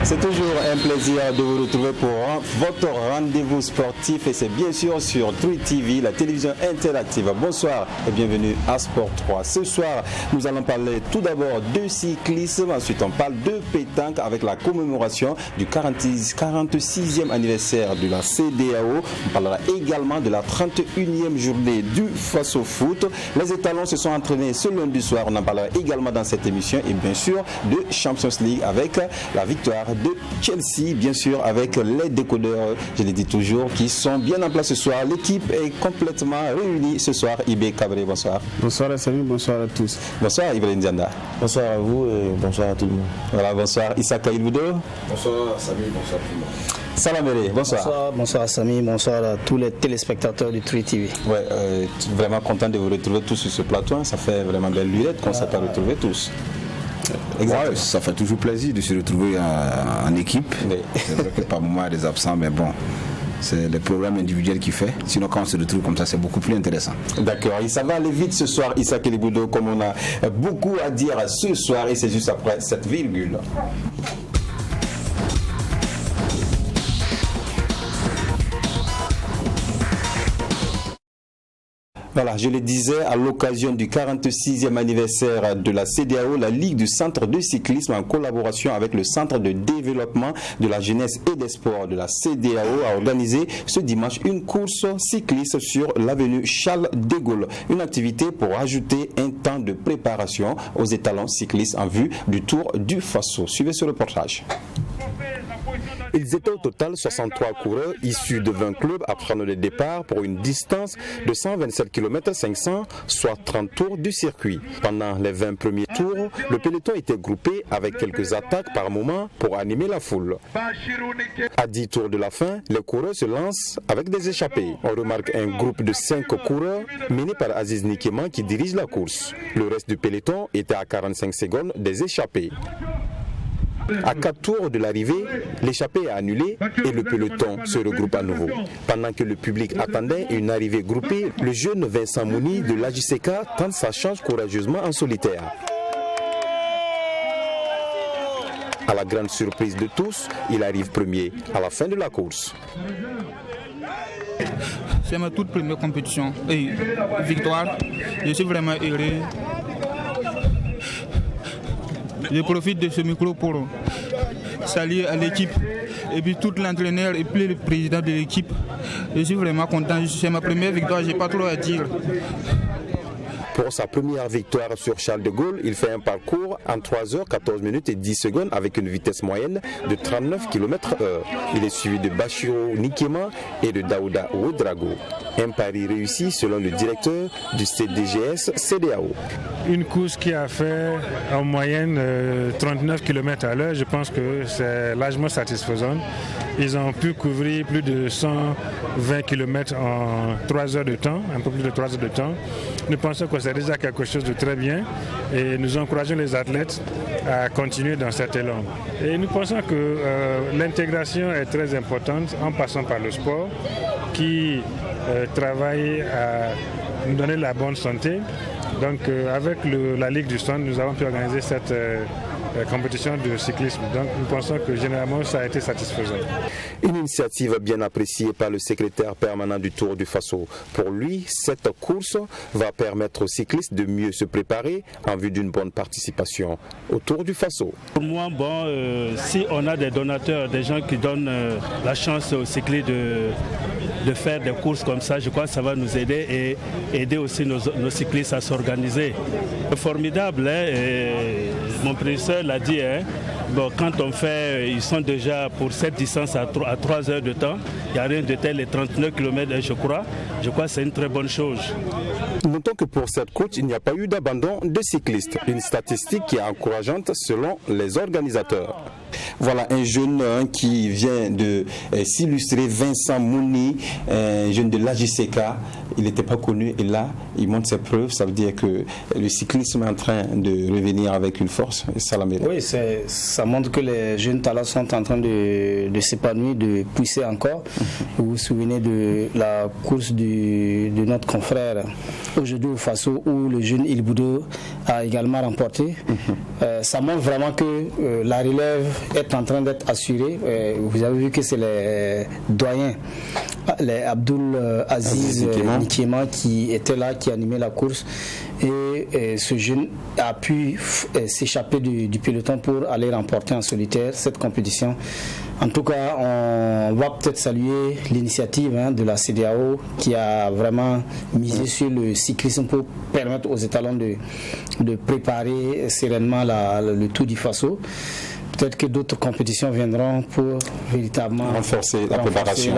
C'est toujours un plaisir de vous retrouver pour votre rendez-vous sportif et c'est bien sûr sur True TV, la télévision interactive. Bonsoir et bienvenue à Sport 3. Ce soir, nous allons parler tout d'abord de cyclisme, ensuite on parle de pétanque avec la commémoration du 46e anniversaire de la CEDEAO. On parlera également de la 31e journée du Faso Foot. Les étalons se sont entraînés ce lundi soir, on en parlera également dans cette émission et bien sûr de Champions League avec la victoire de Chelsea, bien sûr avec les décodeurs, je le dis toujours, qui sont bien en place ce soir. L'équipe est complètement réunie ce soir. Ibé Cabré, bonsoir. Bonsoir à Samy, bonsoir à tous. Bonsoir Ibrahim Dianda. Bonsoir à vous et bonsoir à tout le monde. Voilà, bonsoir Issa Kaïlboudo. Bonsoir Samy, bonsoir tout le monde. Salaméré, bonsoir. Bonsoir à Samy, bonsoir à tous les téléspectateurs du True TV. Ouais, vraiment content de vous retrouver tous sur ce plateau. Ça fait vraiment belle lurette qu'on s'est pas retrouvés tous. Ouais, ça fait toujours plaisir de se retrouver en équipe. Oui. C'est vrai que par moment il y a des absents, mais bon, c'est le programme individuel qui fait. Sinon, quand on se retrouve comme ça, c'est beaucoup plus intéressant. D'accord, et ça va aller vite ce soir, Issa Keliboudo, comme on a beaucoup à dire ce soir, et c'est juste après cette virgule. Voilà, je le disais, à l'occasion du 46e anniversaire de la CEDEAO, la Ligue du Centre de cyclisme, en collaboration avec le Centre de développement de la jeunesse et des sports de la CEDEAO, a organisé ce dimanche une course cycliste sur l'avenue Charles de Gaulle. Une activité pour ajouter un temps de préparation aux étalons cyclistes en vue du Tour du Faso. Suivez ce reportage. Ils étaient au total 63 coureurs issus de 20 clubs à prendre le départ pour une distance de 127 km 500, soit 30 tours du circuit. Pendant les 20 premiers tours, le peloton était groupé avec quelques attaques par moment pour animer la foule. À 10 tours de la fin, les coureurs se lancent avec des échappées. On remarque un groupe de 5 coureurs mené par Aziz Nikema qui dirige la course. Le reste du peloton était à 45 secondes des échappées. À 4 tours de l'arrivée, l'échappée est annulée et le peloton se regroupe à nouveau. Pendant que le public attendait une arrivée groupée, le jeune Vincent Mouni de l'AJCK tente sa chance courageusement en solitaire. À la grande surprise de tous, il arrive premier à la fin de la course. C'est ma toute première compétition et victoire. Je suis vraiment heureux. Je profite de ce micro pour saluer à l'équipe et puis tout l'entraîneur et puis le président de l'équipe. Je suis vraiment content. C'est ma première victoire, je n'ai pas trop à dire. Pour sa première victoire sur Charles de Gaulle, il fait un parcours en 3h14 minutes et 10 secondes avec une vitesse moyenne de 39 km/h. Il est suivi de Bachiro Nikema et de Daouda Ouedrago. Un pari réussi selon le directeur du CDGS CEDEAO. Une course qui a fait en moyenne 39 km/h, je pense que c'est largement satisfaisant. Ils ont pu couvrir plus de 120 km en 3 heures de temps, un peu plus de 3 heures de temps. Nous pensons que c'est déjà quelque chose de très bien et nous encourageons les athlètes à continuer dans cet élan. Et nous pensons que l'intégration est très importante en passant par le sport qui travaille à nous donner la bonne santé. Donc avec la Ligue du Centre, nous avons pu organiser cette compétition de cyclisme. Donc nous pensons que généralement ça a été satisfaisant. Une initiative bien appréciée par le secrétaire permanent du Tour du Faso. Pour lui, cette course va permettre aux cyclistes de mieux se préparer en vue d'une bonne participation au Tour du Faso. Pour moi, si on a des donateurs, des gens qui donnent la chance aux cyclistes de faire des courses comme ça, je crois que ça va nous aider et aider aussi nos cyclistes à s'organiser. C'est formidable, hein, mon professeur l'a dit, hein, quand on fait, ils sont déjà pour cette distance à 3 heures de temps, il n'y a rien de tel, les 39 km je crois que c'est une très bonne chose. Notons que pour cette course, il n'y a pas eu d'abandon de cyclistes, une statistique qui est encourageante selon les organisateurs. Voilà un jeune qui vient de s'illustrer, Vincent Mouni, un jeune de l'AJCK. Il n'était pas connu et là, il montre ses preuves. Ça veut dire que le cyclisme est en train de revenir avec une force. Et ça la mérite. Oui, ça montre que les jeunes talents sont en train de s'épanouir, de pousser encore. Vous vous souvenez de la course de notre confrère aujourd'hui au Faso où le jeune Il Boudo a également remporté. Ça montre vraiment que la relève est en train d'être assurée. Vous avez vu que c'est les doyens, les Abdoul Aziz Nikiema qui étaient là, qui animaient la course. Et ce jeune a pu s'échapper du peloton pour aller remporter en solitaire cette compétition. En tout cas, on va peut-être saluer l'initiative de la CEDEAO qui a vraiment misé sur le cyclisme pour permettre aux étalons de préparer sereinement le Tour du Faso. Peut-être que d'autres compétitions viendront pour véritablement renforcer la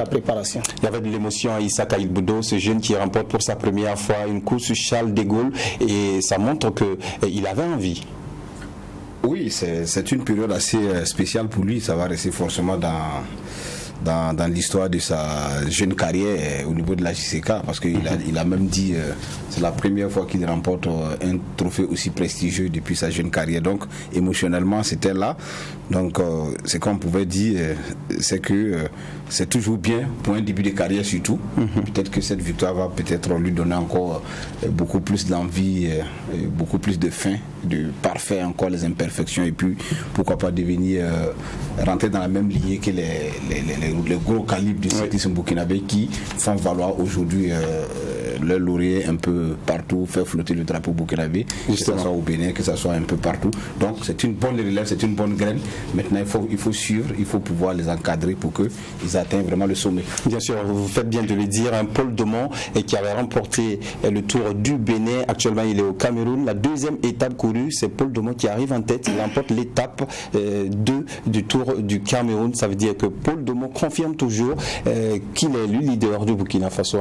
préparation. Il y avait de l'émotion à Issaka Il Boudo, ce jeune qui remporte pour sa première fois une course Charles de Gaulle, et ça montre qu'il avait envie. Oui, c'est une période assez spéciale pour lui. Ça va rester forcément dans l'histoire de sa jeune carrière au niveau de la JCK, parce qu'il a même dit c'est la première fois qu'il remporte un trophée aussi prestigieux depuis sa jeune carrière. Donc émotionnellement c'était là. Donc ce qu'on pouvait dire, c'est que c'est toujours bien pour un début de carrière surtout. Peut-être que cette victoire va peut-être lui donner encore beaucoup plus d'envie, beaucoup plus de faim, de parfaire encore les imperfections, et puis pourquoi pas devenir rentrer dans la même lignée que les gros calibres du cyclisme burkinabé qui font valoir aujourd'hui leur laurier un peu partout, faire flotter le drapeau burkinabé, que ce soit au Bénin, que ce soit un peu partout. Donc c'est une bonne relève, c'est une bonne graine. Maintenant il faut suivre, il faut pouvoir les encadrer pour qu'ils atteignent vraiment le sommet. Bien sûr, vous faites bien de le dire, Paul Domon qui avait remporté le Tour du Bénin, actuellement il est au Cameroun. La deuxième étape courue, c'est Paul Domon qui arrive en tête, il remporte l'étape 2 du Tour du Cameroun. Ça veut dire que Paul Domon confirme toujours qu'il est le leader du Burkina Faso.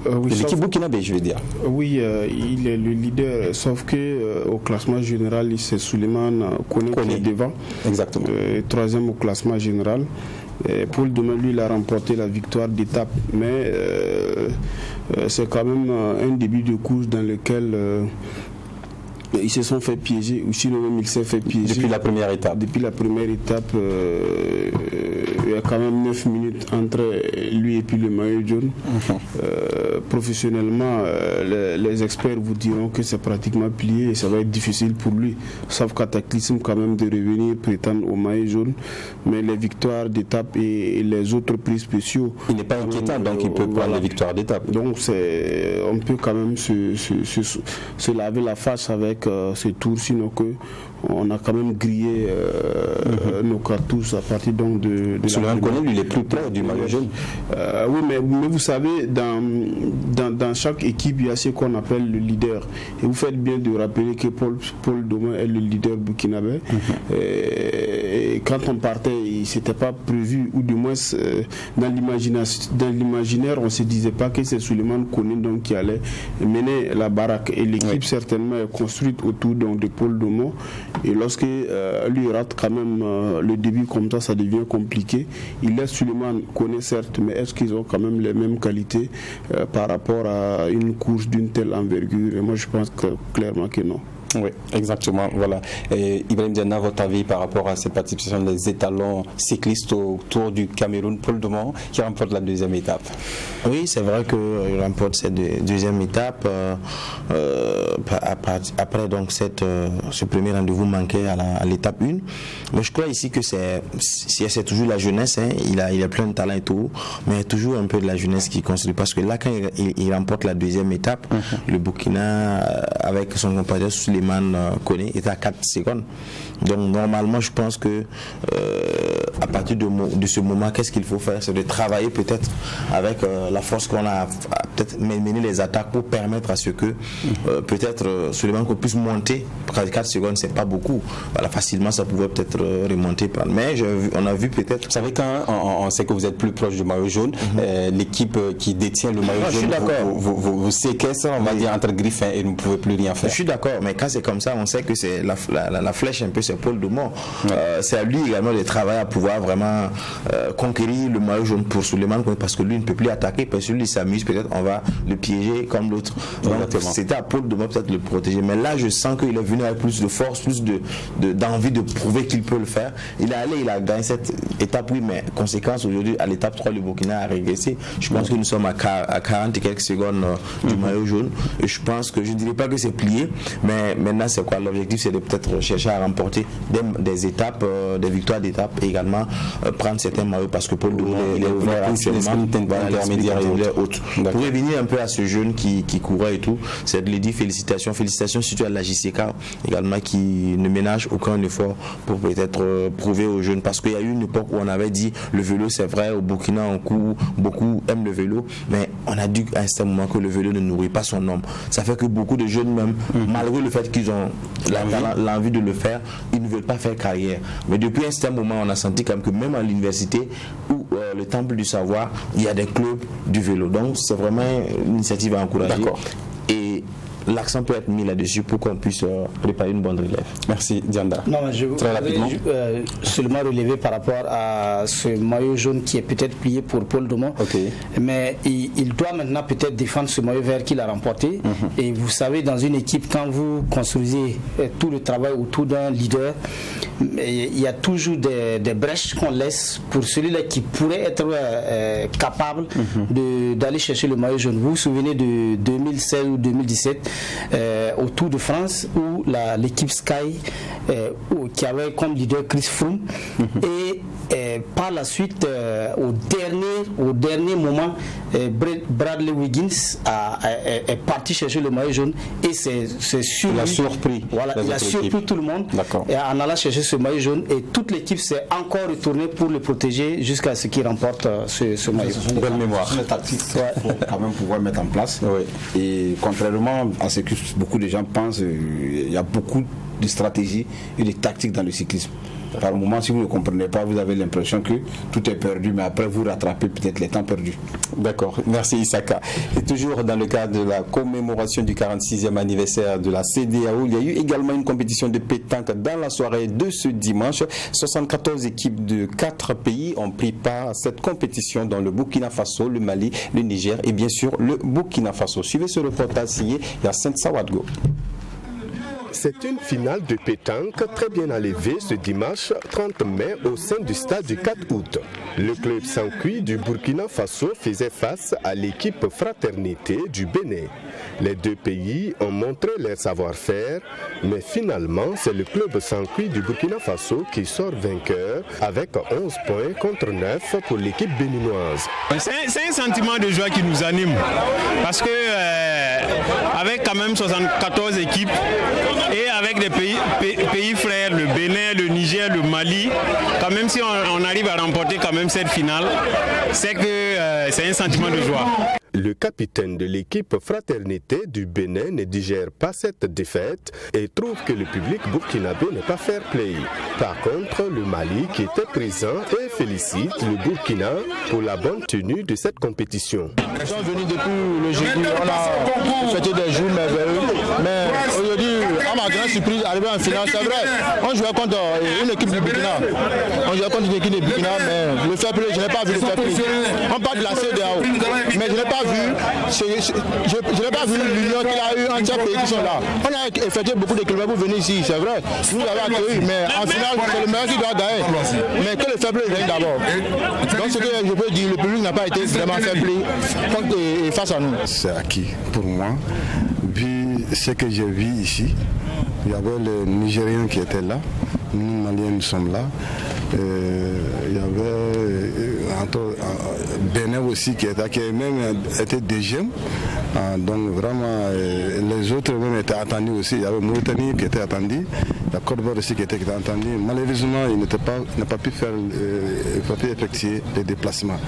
Oui, l'équipe burkinabé, je veux dire. Oui, il est le leader, sauf que au classement général, c'est Souleymane Koné qui est devant. Exactement. Troisième au classement général. Paul Domon, lui, il a remporté la victoire d'étape, mais c'est quand même un début de course dans lequel ils se sont fait piéger, ou sinon même il s'est fait piéger. Depuis la première étape. Depuis la première étape, il y a quand même 9 minutes entre lui et puis le maillot jaune. Professionnellement, les experts vous diront que c'est pratiquement plié et ça va être difficile pour lui. Sauf Cataclysme quand même de revenir prétendre au maillot jaune. Mais les victoires d'étape et les autres prix spéciaux... Il n'est pas inquiétant, donc il peut prendre les victoires d'étape. Donc on peut quand même se laver la face avec ce tour, sinon que on a quand même grillé nos cartouches à partir donc de Souleymane Koné, lui, il est plus près du maillot jaune. Oui, mais vous savez, dans chaque équipe, il y a ce qu'on appelle le leader. Et vous faites bien de rappeler que Paul Domon est le leader burkinabé. Et quand on partait, il ne s'était pas prévu, ou du moins dans l'imaginaire, on ne se disait pas que c'est Souleymane Koné donc, qui allait mener la baraque. Et l'équipe certainement est construite autour donc, de Paul Domon. Et lorsque lui rate quand même le début comme ça devient compliqué. Il laisse Souleymane Koné certes, mais est-ce qu'ils ont quand même les mêmes qualités par rapport à une course d'une telle envergure? Et moi je pense clairement que non. Oui, exactement. Voilà. Et Ibrahim Diana, votre avis par rapport à cette participation des étalons cyclistes au Tour du Cameroun, Paul Domon qui remporte la deuxième étape? Oui, c'est vrai qu'il remporte cette deuxième étape après donc ce premier rendez-vous manqué à l'étape 1. Mais je crois ici que c'est toujours la jeunesse, hein. Il a plein de talent et tout, mais il y a toujours un peu de la jeunesse qui construit, parce que là quand il remporte la deuxième étape, le Burkina avec son compagnon Souleymane Koné est à 4 secondes. Donc normalement je pense que à partir de ce moment, qu'est-ce qu'il faut faire? C'est de travailler peut-être avec la force qu'on a, peut-être mener les attaques pour permettre à ce que peut-être Souleymane Koné puisse monter. 4 secondes c'est pas beaucoup. Voilà, facilement ça pouvait peut-être remonter. Mais on a vu peut-être... Vous savez, quand on sait que vous êtes plus proche du maillot jaune, l'équipe qui détient le maillot jaune vous séquestre, on va dire, entre griffes et vous ne pouvez plus rien faire. Je suis d'accord, mais quand c'est comme ça, on sait que c'est la flèche un peu, c'est Paul Domon. C'est à lui également de travailler à pouvoir vraiment conquérir le maillot jaune pour Souleymane, parce que lui ne peut plus attaquer, parce que lui s'amuse, peut-être on va le piéger comme l'autre. Donc c'était à Paul Doma peut-être de le protéger. Mais là, je sens qu'il est venu avec plus de force, plus d'envie de prouver qu'il peut le faire. Il est allé, il a gagné cette étape, oui, mais conséquence, aujourd'hui, à l'étape 3, le Burkina a régressé. Je pense que nous sommes à 40 et quelques secondes du maillot jaune. Et je pense que, je ne dirais pas que c'est plié, mais maintenant, c'est quoi? L'objectif, c'est de peut-être chercher à remporter des étapes, des victoires d'étapes et également prendre certains maillots parce que Paul Doma, il est ouvert actuellement. Pour revenir un peu à ce jeune qui courait et tout, c'est de lui dire félicitations surtout à la JCK également qui ne ménage aucun effort pour peut-être prouver aux jeunes, parce qu'il y a eu une époque où on avait dit le vélo, c'est vrai, au Burkina on court, beaucoup aiment le vélo, mais on a dit à un certain moment que le vélo ne nourrit pas son homme. Ça fait que beaucoup de jeunes même, malgré le fait qu'ils ont l'envie de le faire, ils ne veulent pas faire carrière. Mais depuis un certain moment, on a senti quand même que même à l'université ou le temple du savoir, il y a des clubs du vélo. Donc c'est vraiment une initiative à encourager. D'accord. Et l'accent peut être mis là-dessus pour qu'on puisse préparer une bonne relève. Merci Dianda. Non, je voudrais seulement relever par rapport à ce maillot jaune qui est peut-être plié pour Paul Doma. Okay. Mais il doit maintenant peut-être défendre ce maillot vert qu'il a remporté. Et vous savez, dans une équipe, quand vous construisez tout le travail autour d'un leader, il y a toujours des brèches qu'on laisse pour celui-là qui pourrait être capable d'aller chercher le maillot jaune. Vous vous souvenez de 2016 ou 2017 au Tour de France où l'équipe Sky qui avait comme leader Chris Froome et par la suite au dernier moment Bradley Wiggins est parti chercher le maillot jaune et il a surpris tout le monde en allant chercher ce maillot jaune, et toute l'équipe s'est encore retournée pour le protéger jusqu'à ce qu'il remporte ce maillot. Belle mémoire. Ce sont des tactiques qu'il faut quand même pouvoir mettre en place. Et contrairement à ce que beaucoup de gens pensent, il y a beaucoup de stratégies et de tactiques dans le cyclisme. Par moment, si vous ne comprenez pas, vous avez l'impression que tout est perdu, mais après vous rattrapez peut-être les temps perdus. D'accord, merci Isaka. Et toujours dans le cadre de la commémoration du 46e anniversaire de la CEDEAO, il y a eu également une compétition de pétanque dans la soirée de ce dimanche. 74 équipes de 4 pays ont pris part à cette compétition dans le Burkina Faso, le Mali, le Niger et bien sûr le Burkina Faso. Suivez ce reportage signé Yacine Sawadgo. C'est une finale de pétanque très bien enlevée ce dimanche 30 mai au sein du stade du 4 août. Le club Sankui du Burkina Faso faisait face à l'équipe Fraternité du Bénin. Les deux pays ont montré leur savoir-faire, mais finalement c'est le club Sankui du Burkina Faso qui sort vainqueur avec 11 points contre 9 pour l'équipe béninoise. C'est un sentiment de joie qui nous anime parce que avec quand même 74 équipes et avec des pays frères, le Bénin, le Niger, le Mali, quand même si on arrive à remporter quand même cette finale, c'est que c'est un sentiment de joie. Le capitaine de l'équipe Fraternité du Bénin ne digère pas cette défaite et trouve que le public burkinabé n'est pas fair play. Par contre, le Mali qui était présent et félicite le Burkina pour la bonne tenue de cette compétition. Nous sommes venus depuis le jeudi, on a fêté des jours merveilleux, mais aujourd'hui, à ma grande surprise, arrivé en finale, c'est vrai, on jouait contre une équipe du Burkina. On jouait contre une équipe du Burkina, mais le fair play, je n'ai pas vu le fair play. On parle de la CEDEAO, mais je n'ai pas vu l'union qu'il a eu entre ces pays qui sont là. On a effectué beaucoup de kilomètres pour venir ici, c'est vrai. Nous l'avons accueilli, mais en finale, c'est le meilleur qui doit gagner. Mais que le fair play gagne d'abord. Donc ce que je peux dire, le public n'a pas été vraiment fair play face à nous. C'est acquis pour moi. Vu ce que j'ai vu ici, il y avait les Nigériens qui étaient là, nous Maliens nous sommes là. Il y avait Bénin aussi qui a même été deuxième. Donc vraiment, les autres même étaient attendus aussi. Il y avait Mauritanie qui était attendue, la Côte d'Ivoire aussi qui était attendue. Malheureusement, il n'a pas pu faire, effectuer les déplacements.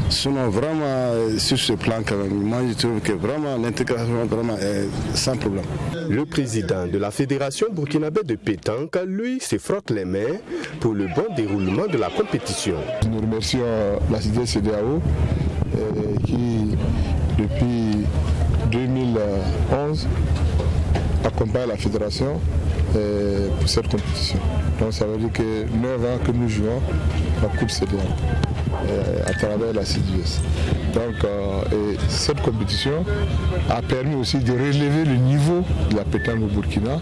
Sinon, vraiment, sur ce plan, quand même, moi je trouve que vraiment l'intégration vraiment est sans problème. Le président de la Fédération burkinabé de pétanque, lui, se frotte les mains pour le bon déroulement de la compétition. Nous remercions la CEDEAO qui, depuis 2011, accompagne la Fédération pour cette compétition. Donc ça veut dire que 9 ans que nous jouons la Coupe CEDEAO. à travers la CDS. Donc et cette compétition a permis aussi de relever le niveau de la pétanque au Burkina,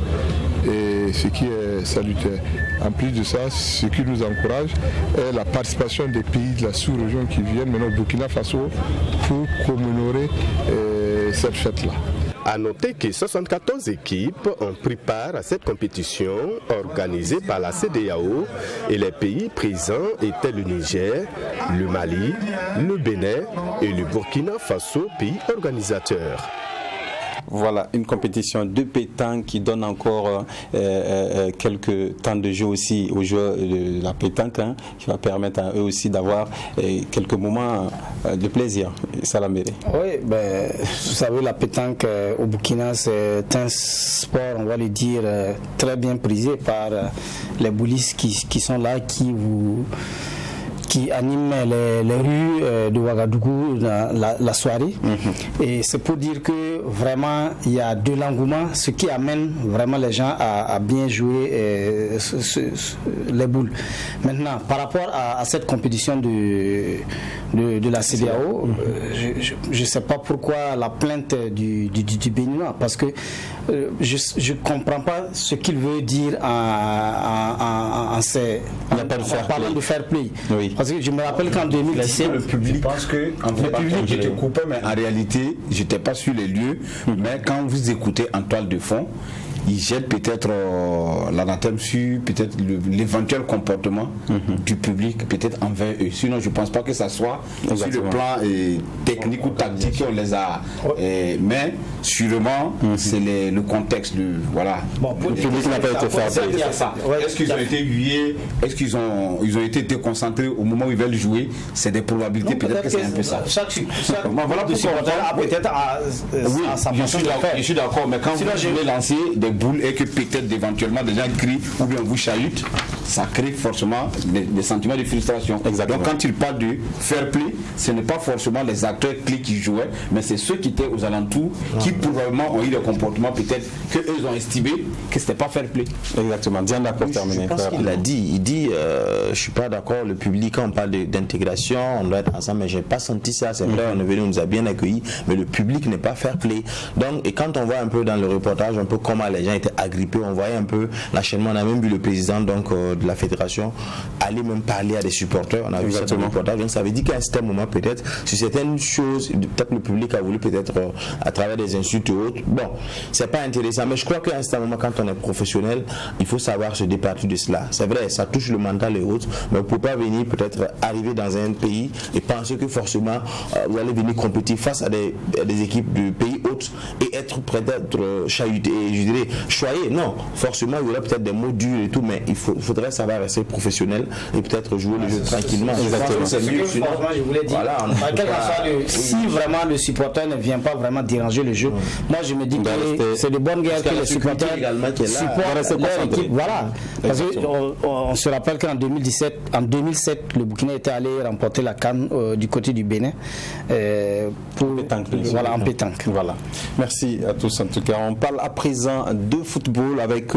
et ce qui est salutaire. En plus de ça, ce qui nous encourage est la participation des pays de la sous-région qui viennent maintenant au Burkina Faso pour commémorer cette fête-là. A noter que 74 équipes ont pris part à cette compétition organisée par la CEDEAO, et les pays présents étaient le Niger, le Mali, le Bénin et le Burkina Faso, pays organisateurs. Voilà, une compétition de pétanque qui donne encore quelques temps de jeu aussi aux joueurs de la pétanque, qui va permettre à eux aussi d'avoir quelques moments de plaisir. Salaméré. Oui, vous savez, la pétanque au Burkina, c'est un sport, on va le dire, très bien prisé par les boulistes qui sont là, qui anime les rues de Ouagadougou la soirée. Et c'est pour dire que vraiment il y a de l'engouement, ce qui amène vraiment les gens à bien jouer les boules. Maintenant, par rapport à cette compétition de la CEDEAO, je ne sais pas pourquoi la plainte du Béninois, parce que je ne comprends pas ce qu'il veut dire en parlant de fair play. Oui. Parce que je me rappelle qu'en 2017, le public, je pense que je te coupais, mais en réalité, je n'étais pas sur les lieux. Mais quand vous écoutez en toile de fond, il jette peut-être l'anathème sur peut-être l'éventuel comportement du public, peut-être envers eux. Sinon, je ne pense pas que ça soit sur le plan technique ou tactique qu'on les a. Mais sûrement, c'est le contexte. Voilà. Bon, le public n'a pas été fait. Est-ce qu'ils ont été hués? Est-ce qu'ils ont été déconcentrés au moment où ils veulent jouer? C'est des probabilités, peut-être que c'est un peu ça. Chaque supporter a peut-être sa façon de faire. Je suis d'accord, mais quand vous voulez lancer des boules et que peut-être éventuellement des gens crient ou bien vous chahutent, ça crée forcément des sentiments de frustration. Exactement. Donc quand il parle de fair play, ce n'est pas forcément les acteurs clés qui jouaient, mais c'est ceux qui étaient aux alentours qui probablement ont eu des comportements peut-être qu'eux ont estimé que c'était pas fair play. Exactement. Diana, pour terminer. Je pense qu'il a dit, il dit je suis pas d'accord, le public, quand on parle d'intégration, on doit être ensemble, mais j'ai pas senti ça. C'est vrai, on est venu, on nous a bien accueillis, mais le public n'est pas fair play. Donc, et quand on voit un peu dans le reportage un peu comment les gens étaient agrippés, on voyait un peu l'enchaînement. On a même vu le président de la fédération aller même parler à des supporters. On a vu ça dans le reportage. Donc ça veut dire qu'à un certain moment, peut-être, sur certaines choses, peut-être le public a voulu peut-être à travers des insultes et autres. Bon, c'est pas intéressant, mais je crois qu'à un certain moment, quand on est professionnel, il faut savoir se départir de cela. C'est vrai, ça touche le mental et autres, mais vous ne pouvez pas venir peut-être arriver dans un pays et penser que forcément vous allez venir compétir face à des équipes de pays autres et être prêt d'être chahuté. Et je dirais, choyer, non, forcément il y aura peut-être des mots durs et tout, mais il faudrait savoir rester professionnel et peut-être jouer le jeu tranquillement. Exactement. C'est mieux. Franchement, je voulais dire, voilà, si vraiment le supporter ne vient pas vraiment déranger le jeu, moi je me dis que c'est de bonne guerre que les supporters supportent leur équipe. Voilà. Parce qu'on se rappelle qu'en 2007, le Burkina était allé remporter la CAN du côté du Bénin en pétanque. Voilà. Merci à tous en tout cas. On parle à présent de football avec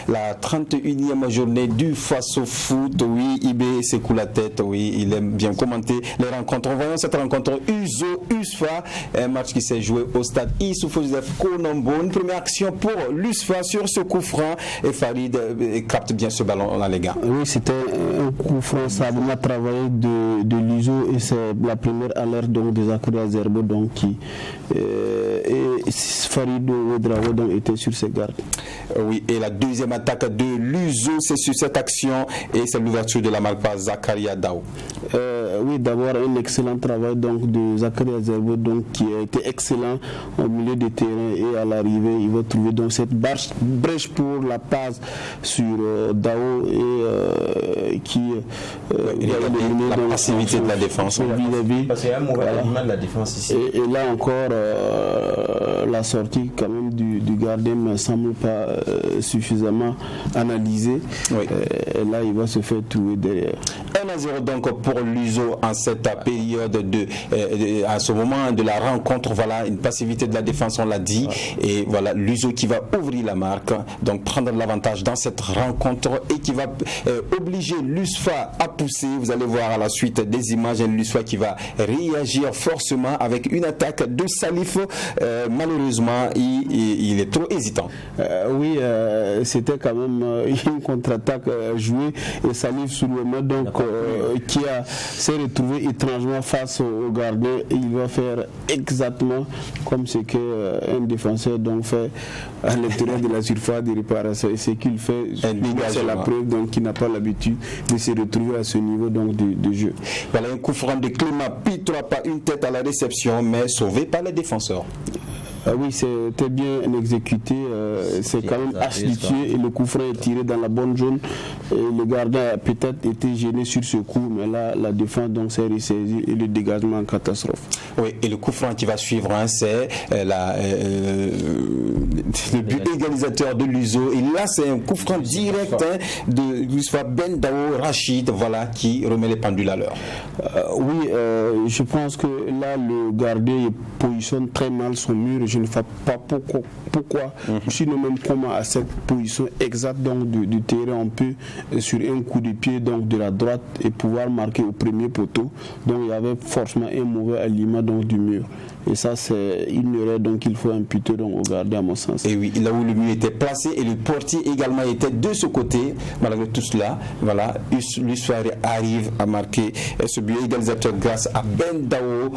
la 31e journée du Faso Foot. Oui, Ibé secoue la tête. Oui, il aime bien commenter les rencontres. En voyant cette rencontre USFA, un match qui s'est joué au stade Issoufou Joseph Konombo. Une première action pour l'USFA sur ce coup franc et Farid capte bien ce ballon dans les gars. Oui, c'était un coup franc sablement travaillé de l'USO et c'est la première alerte donc des Akura Zerbo donc qui et Farid Ouedraogo donc était sur ses gardes. Oui, et la deuxième attaque de l'USO, c'est sur cette action et c'est l'ouverture de la Malpa Zakaria Dao. Oui, d'abord un excellent travail donc de Zakaria Zerbo donc qui a été excellent au milieu du terrain et à l'arrivée il va trouver donc cette brèche pour la passe sur Dao et qui il y a la passivité de la défense. Parce qu'il y a un mauvais élément de la défense ici. Et là encore la sortie quand même du gardien ne me semble pas suffisamment analysée. Oui. Et là il va se faire trouver derrière. 1-0 donc pour l'USO en cette période à ce moment de la rencontre. Voilà, une passivité de la défense, on l'a dit, et voilà l'USO qui va ouvrir la marque, donc prendre l'avantage dans cette rencontre et qui va obliger l'USFA à pousser. Vous allez voir à la suite des images, l'USFA qui va réagir forcément avec une attaque de Salif. Malheureusement, il est trop hésitant. Oui, c'était quand même une contre-attaque jouée et Salif sur le mode donc qui s'est retrouvé étrangement face au gardien et il va faire exactement comme ce qu'un défenseur donc fait à l'intérieur de la surface de réparation, et ce qu'il fait c'est la preuve donc qu'il n'a pas l'habitude de se retrouver à ce niveau donc de jeu. Voilà un coup franc de Clément Pitre, pas une tête à la réception mais sauvé par les défenseurs. Oui, c'était bien exécuté, c'est quand même astucieux et le coup franc est tiré dans la bonne zone. Et le gardien a peut-être été gêné sur ce coup, mais là la défense donc s'est ressaisie et le dégagement en catastrophe. Oui, et le coup franc qui va suivre, c'est le but égalisateur de l'USO. Et là, c'est un coup franc direct de Youssouf Ben Dao Rachid, voilà, qui remet les pendules à l'heure. Oui, je pense que là, le gardien positionne très mal son mur. Je ne sais pas pourquoi. Sinon même comment à cette position exacte donc du terrain on peut sur un coup de pied donc de la droite et pouvoir marquer au premier poteau. Donc il y avait forcément un mauvais aliment donc du mur. Et ça c'est une erreur donc qu'il faut imputer donc au gardien à mon sens. Et oui, là où le mur était placé et le portier également était de ce côté. Malgré tout cela, voilà, l'USFA arrive à marquer ce but égalisateur grâce à Ben Dao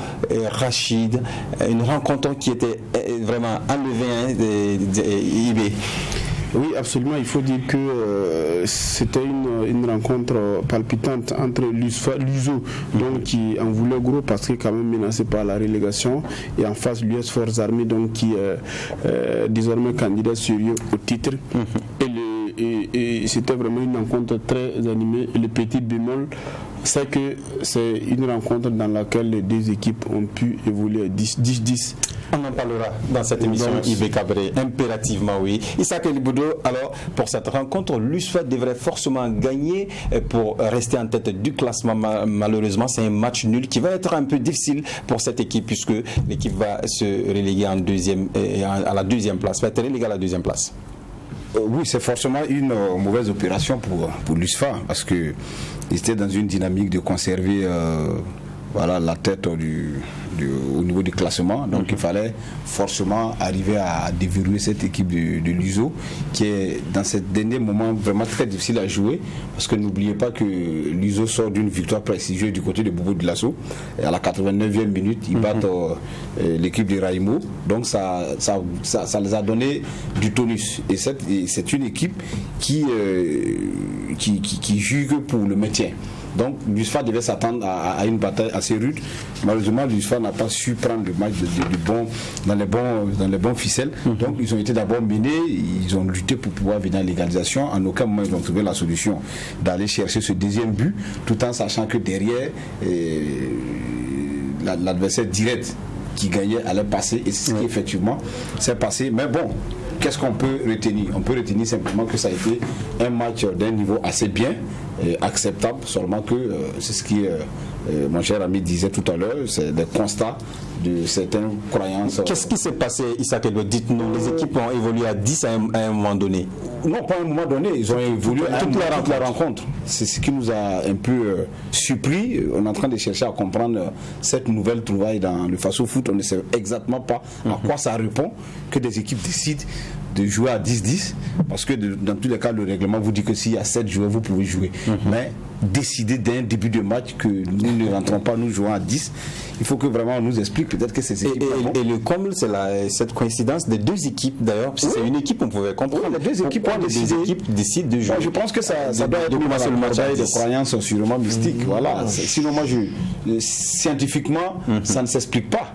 Rachid. Une rencontre qui était vraiment enlevée d'IB. Oui, absolument. Il faut dire que c'était une rencontre palpitante entre l'USO, donc qui en voulait gros parce qu'il est quand même menacé par la relégation, et en face l'US Forces Armées, donc qui est désormais candidat sérieux au titre. Et c'était vraiment une rencontre très animée. Et le petit bémol, c'est que c'est une rencontre dans laquelle les deux équipes ont pu évoluer 10-10. On en parlera dans cette émission IB Cabré, impérativement oui. Issa Keliboudou, alors pour cette rencontre, l'USFA devrait forcément gagner pour rester en tête du classement. Malheureusement, c'est un match nul qui va être un peu difficile pour cette équipe puisque l'équipe va se reléguer à la deuxième place, va être reléguée à la deuxième place. Oui, c'est forcément une mauvaise opération pour l'USFA parce qu'ils étaient dans une dynamique de conserver la tête au niveau du classement. Donc il fallait forcément arriver à déverrouiller cette équipe de l'USO qui est dans ce dernier moment vraiment très difficile à jouer parce que n'oubliez pas que l'USO sort d'une victoire prestigieuse du côté de Bobo de Lasso. Et à la 89e minute, ils battent l'équipe de Raimo. Donc ça les a donné du tonus. Et c'est une équipe qui joue que pour le maintien. Donc l'USFA devait s'attendre à une bataille assez rude. Malheureusement, l'USFA n'a pas su prendre le match dans les bons ficelles. Donc ils ont été d'abord menés, ils ont lutté pour pouvoir venir à l'égalisation. En aucun moment ils ont trouvé la solution d'aller chercher ce deuxième but, tout en sachant que derrière l'adversaire direct qui gagnait allait passer, et c'est ce qui effectivement s'est passé. Mais bon, qu'est-ce qu'on peut retenir? On peut retenir simplement que ça a été un match d'un niveau assez bien, acceptable, seulement que c'est ce qui mon cher ami disait tout à l'heure, c'est des constats de certaines croyances. Qu'est-ce qui s'est passé, Issa Kello? Dites-nous, les équipes ont évolué à 10 à un moment donné. Non, pas à un moment donné, ils ont évolué à toute la rencontre. C'est ce qui nous a un peu surpris. On est en train de chercher à comprendre cette nouvelle trouvaille dans le Faso Foot. On ne sait exactement pas à quoi ça répond que des équipes décident de jouer à 10-10, parce que dans tous les cas, le règlement vous dit que s'il y a 7 joueurs, vous pouvez jouer. Mais décider d'un début de match que nous ne rentrons pas, nous jouons à 10, il faut que vraiment on nous explique peut-être que ces équipes... Et le comble, c'est cette coïncidence des deux équipes d'ailleurs. Si c'est une équipe, on pouvait comprendre. Les deux équipes décident de jouer. Je pense que ça doit être une bataille de croyances sûrement mystiques. Voilà. Sinon, moi, scientifiquement, ça ne s'explique pas.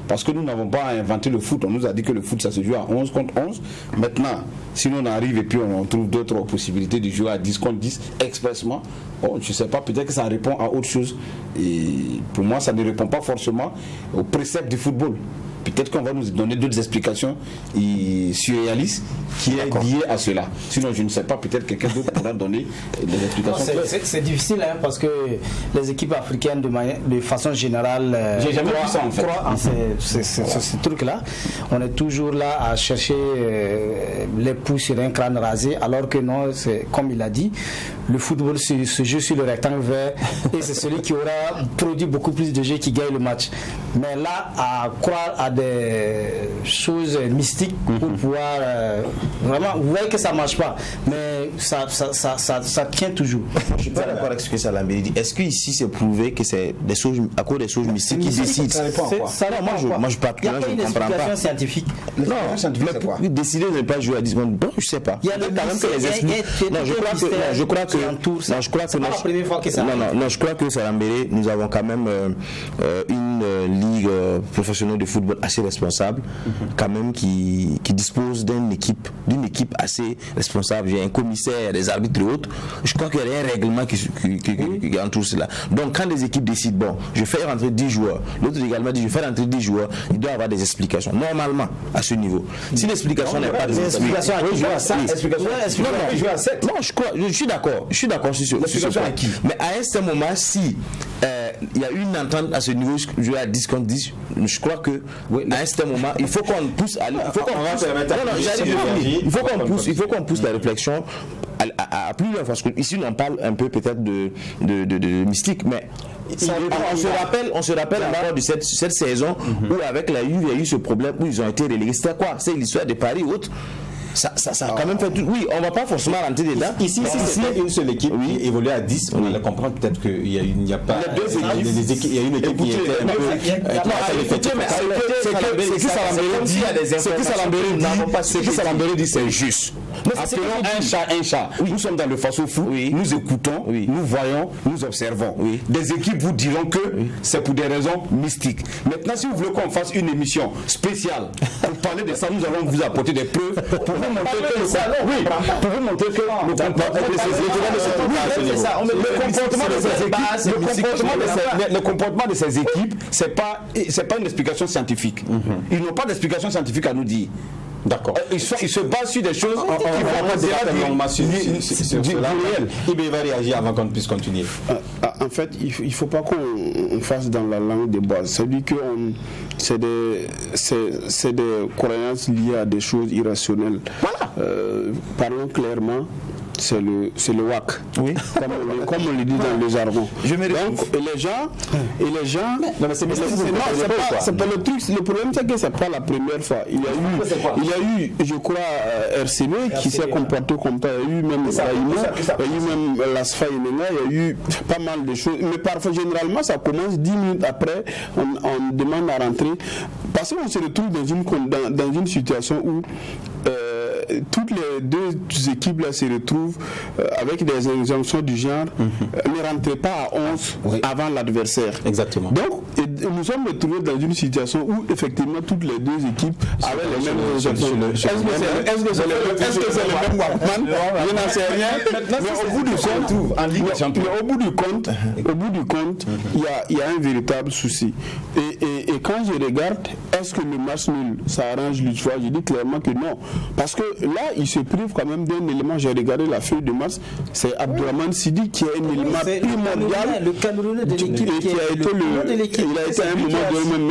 Parce que nous n'avons pas inventé le foot. On nous a dit que le foot, ça se joue à 11 contre 11. Maintenant, si on arrive et puis on trouve d'autres possibilités de jouer à 10 contre 10 expressement, bon, je ne sais pas, peut-être que ça répond à autre chose. Et pour moi, ça ne répond pas forcément au précepte du football. peut-être qu'on va nous donner d'autres explications surréalistes qui est liée à cela. Sinon, je ne sais pas, peut-être quelqu'un d'autre pourra donner des explications. C'est difficile parce que les équipes africaines, de façon générale, j'ai jamais vu ça en fait. Ce truc-là, on est toujours là à chercher les pouces sur un crâne rasé, alors que non, c'est comme il a dit, le football se joue sur le rectangle vert et c'est celui qui aura produit beaucoup plus de jeux qui gagne le match. Mais là, à croire à des choses mystiques pour pouvoir vraiment, vous voyez que ça ne marche pas, mais ça tient toujours. Je ne suis pas d'accord avec ce que Salambé dit. Est-ce qu'ici c'est prouvé que c'est des choses, à cause des choses mystiques qui décident? Moi je parle. Il n'y a pas une explication scientifique. Non, mais pour décider de ne pas jouer à 10 secondes, bon, je ne sais pas. Il y a quand même que les explique. Je crois que Salambé, nous avons quand même une ligue professionnelle de football assez responsable, quand même qui dispose d'une équipe assez responsable. J'ai un commissaire, des arbitres et autres. Je crois qu'il y a un règlement qui entoure cela. Donc quand les équipes décident, bon, je fais rentrer 10 joueurs, l'autre également dit je fais rentrer 10 joueurs, il doit y avoir des explications, normalement, à ce niveau. Si l'explication n'est pas des explications, non, je suis d'accord sur ce point. Mais à un certain moment, si il y a une entente à ce niveau, jouer à 10 contre 10, je crois que à un certain moment, il faut qu'on pousse il faut qu'on pousse la réflexion à plus loin, parce que ici on parle un peu peut-être de mystique, mais on se rappelle encore de cette saison où avec la Juve il y a eu ce problème où ils ont été relégués. C'était quoi? C'est l'histoire de Paris ou autre. Ça a quand même fait tout. Oui, on ne va pas forcément rentrer dedans. Ici, si c'était une seule équipe qui évoluait à 10, on allait comprendre peut-être qu'il n'y a pas. Il y a une équipe qui était un peu. C'est que Salambéré dit c'est juste. Appelons un chat. Nous sommes dans le face-au-foot, nous écoutons, nous voyons, nous observons. Des équipes vous diront que c'est pour des raisons mystiques. Maintenant, si vous voulez qu'on fasse une émission spéciale pour parler de ça, nous allons vous apporter des preuves pour vous montrer que le comportement de ces équipes, c'est pas une explication scientifique. Ils n'ont pas d'explication scientifique à nous dire. D'accord. Ils se basent sur des choses qui vont pas sur du réel. Il va réagir avant qu'on puisse continuer. En fait, il ne faut pas qu'on fasse dans la langue des bases. C'est-à-dire que c'est des croyances liées à des choses irrationnelles. Voilà. Parlons clairement. C'est le WAC, comme on le dit dans le jargon. Donc, les gens, non, mais c'est pas le truc. Le problème, c'est que c'est pas la première fois. Il y a eu, je crois, RCB qui s'est comporté comme ça. Il y a eu même Raïmo, il y a eu même l'Asfa Imenga, il y a eu pas mal de choses. Mais parfois, généralement, ça commence 10 minutes après, on demande à rentrer. Parce qu'on se retrouve dans une situation où toutes les deux équipes là se retrouvent avec des injonctions du genre ne rentrez pas à 11 avant l'adversaire. Exactement. Donc nous sommes retrouvés dans une situation où effectivement toutes les deux équipes avaient les mêmes injonctions. Est-ce que c'est le même Walkman? Je n'en sais rien. Mais au bout du compte, il y a un véritable souci. Et quand je regarde, est-ce que le match nul, ça arrange l'histoire? Je dis clairement que non. Parce que là, il se prive quand même d'un élément. J'ai regardé la feuille de match, c'est Abdourahmane Sidi qui est un élément primordial. Le Camerounais de l'équipe qui a été il a été à un moment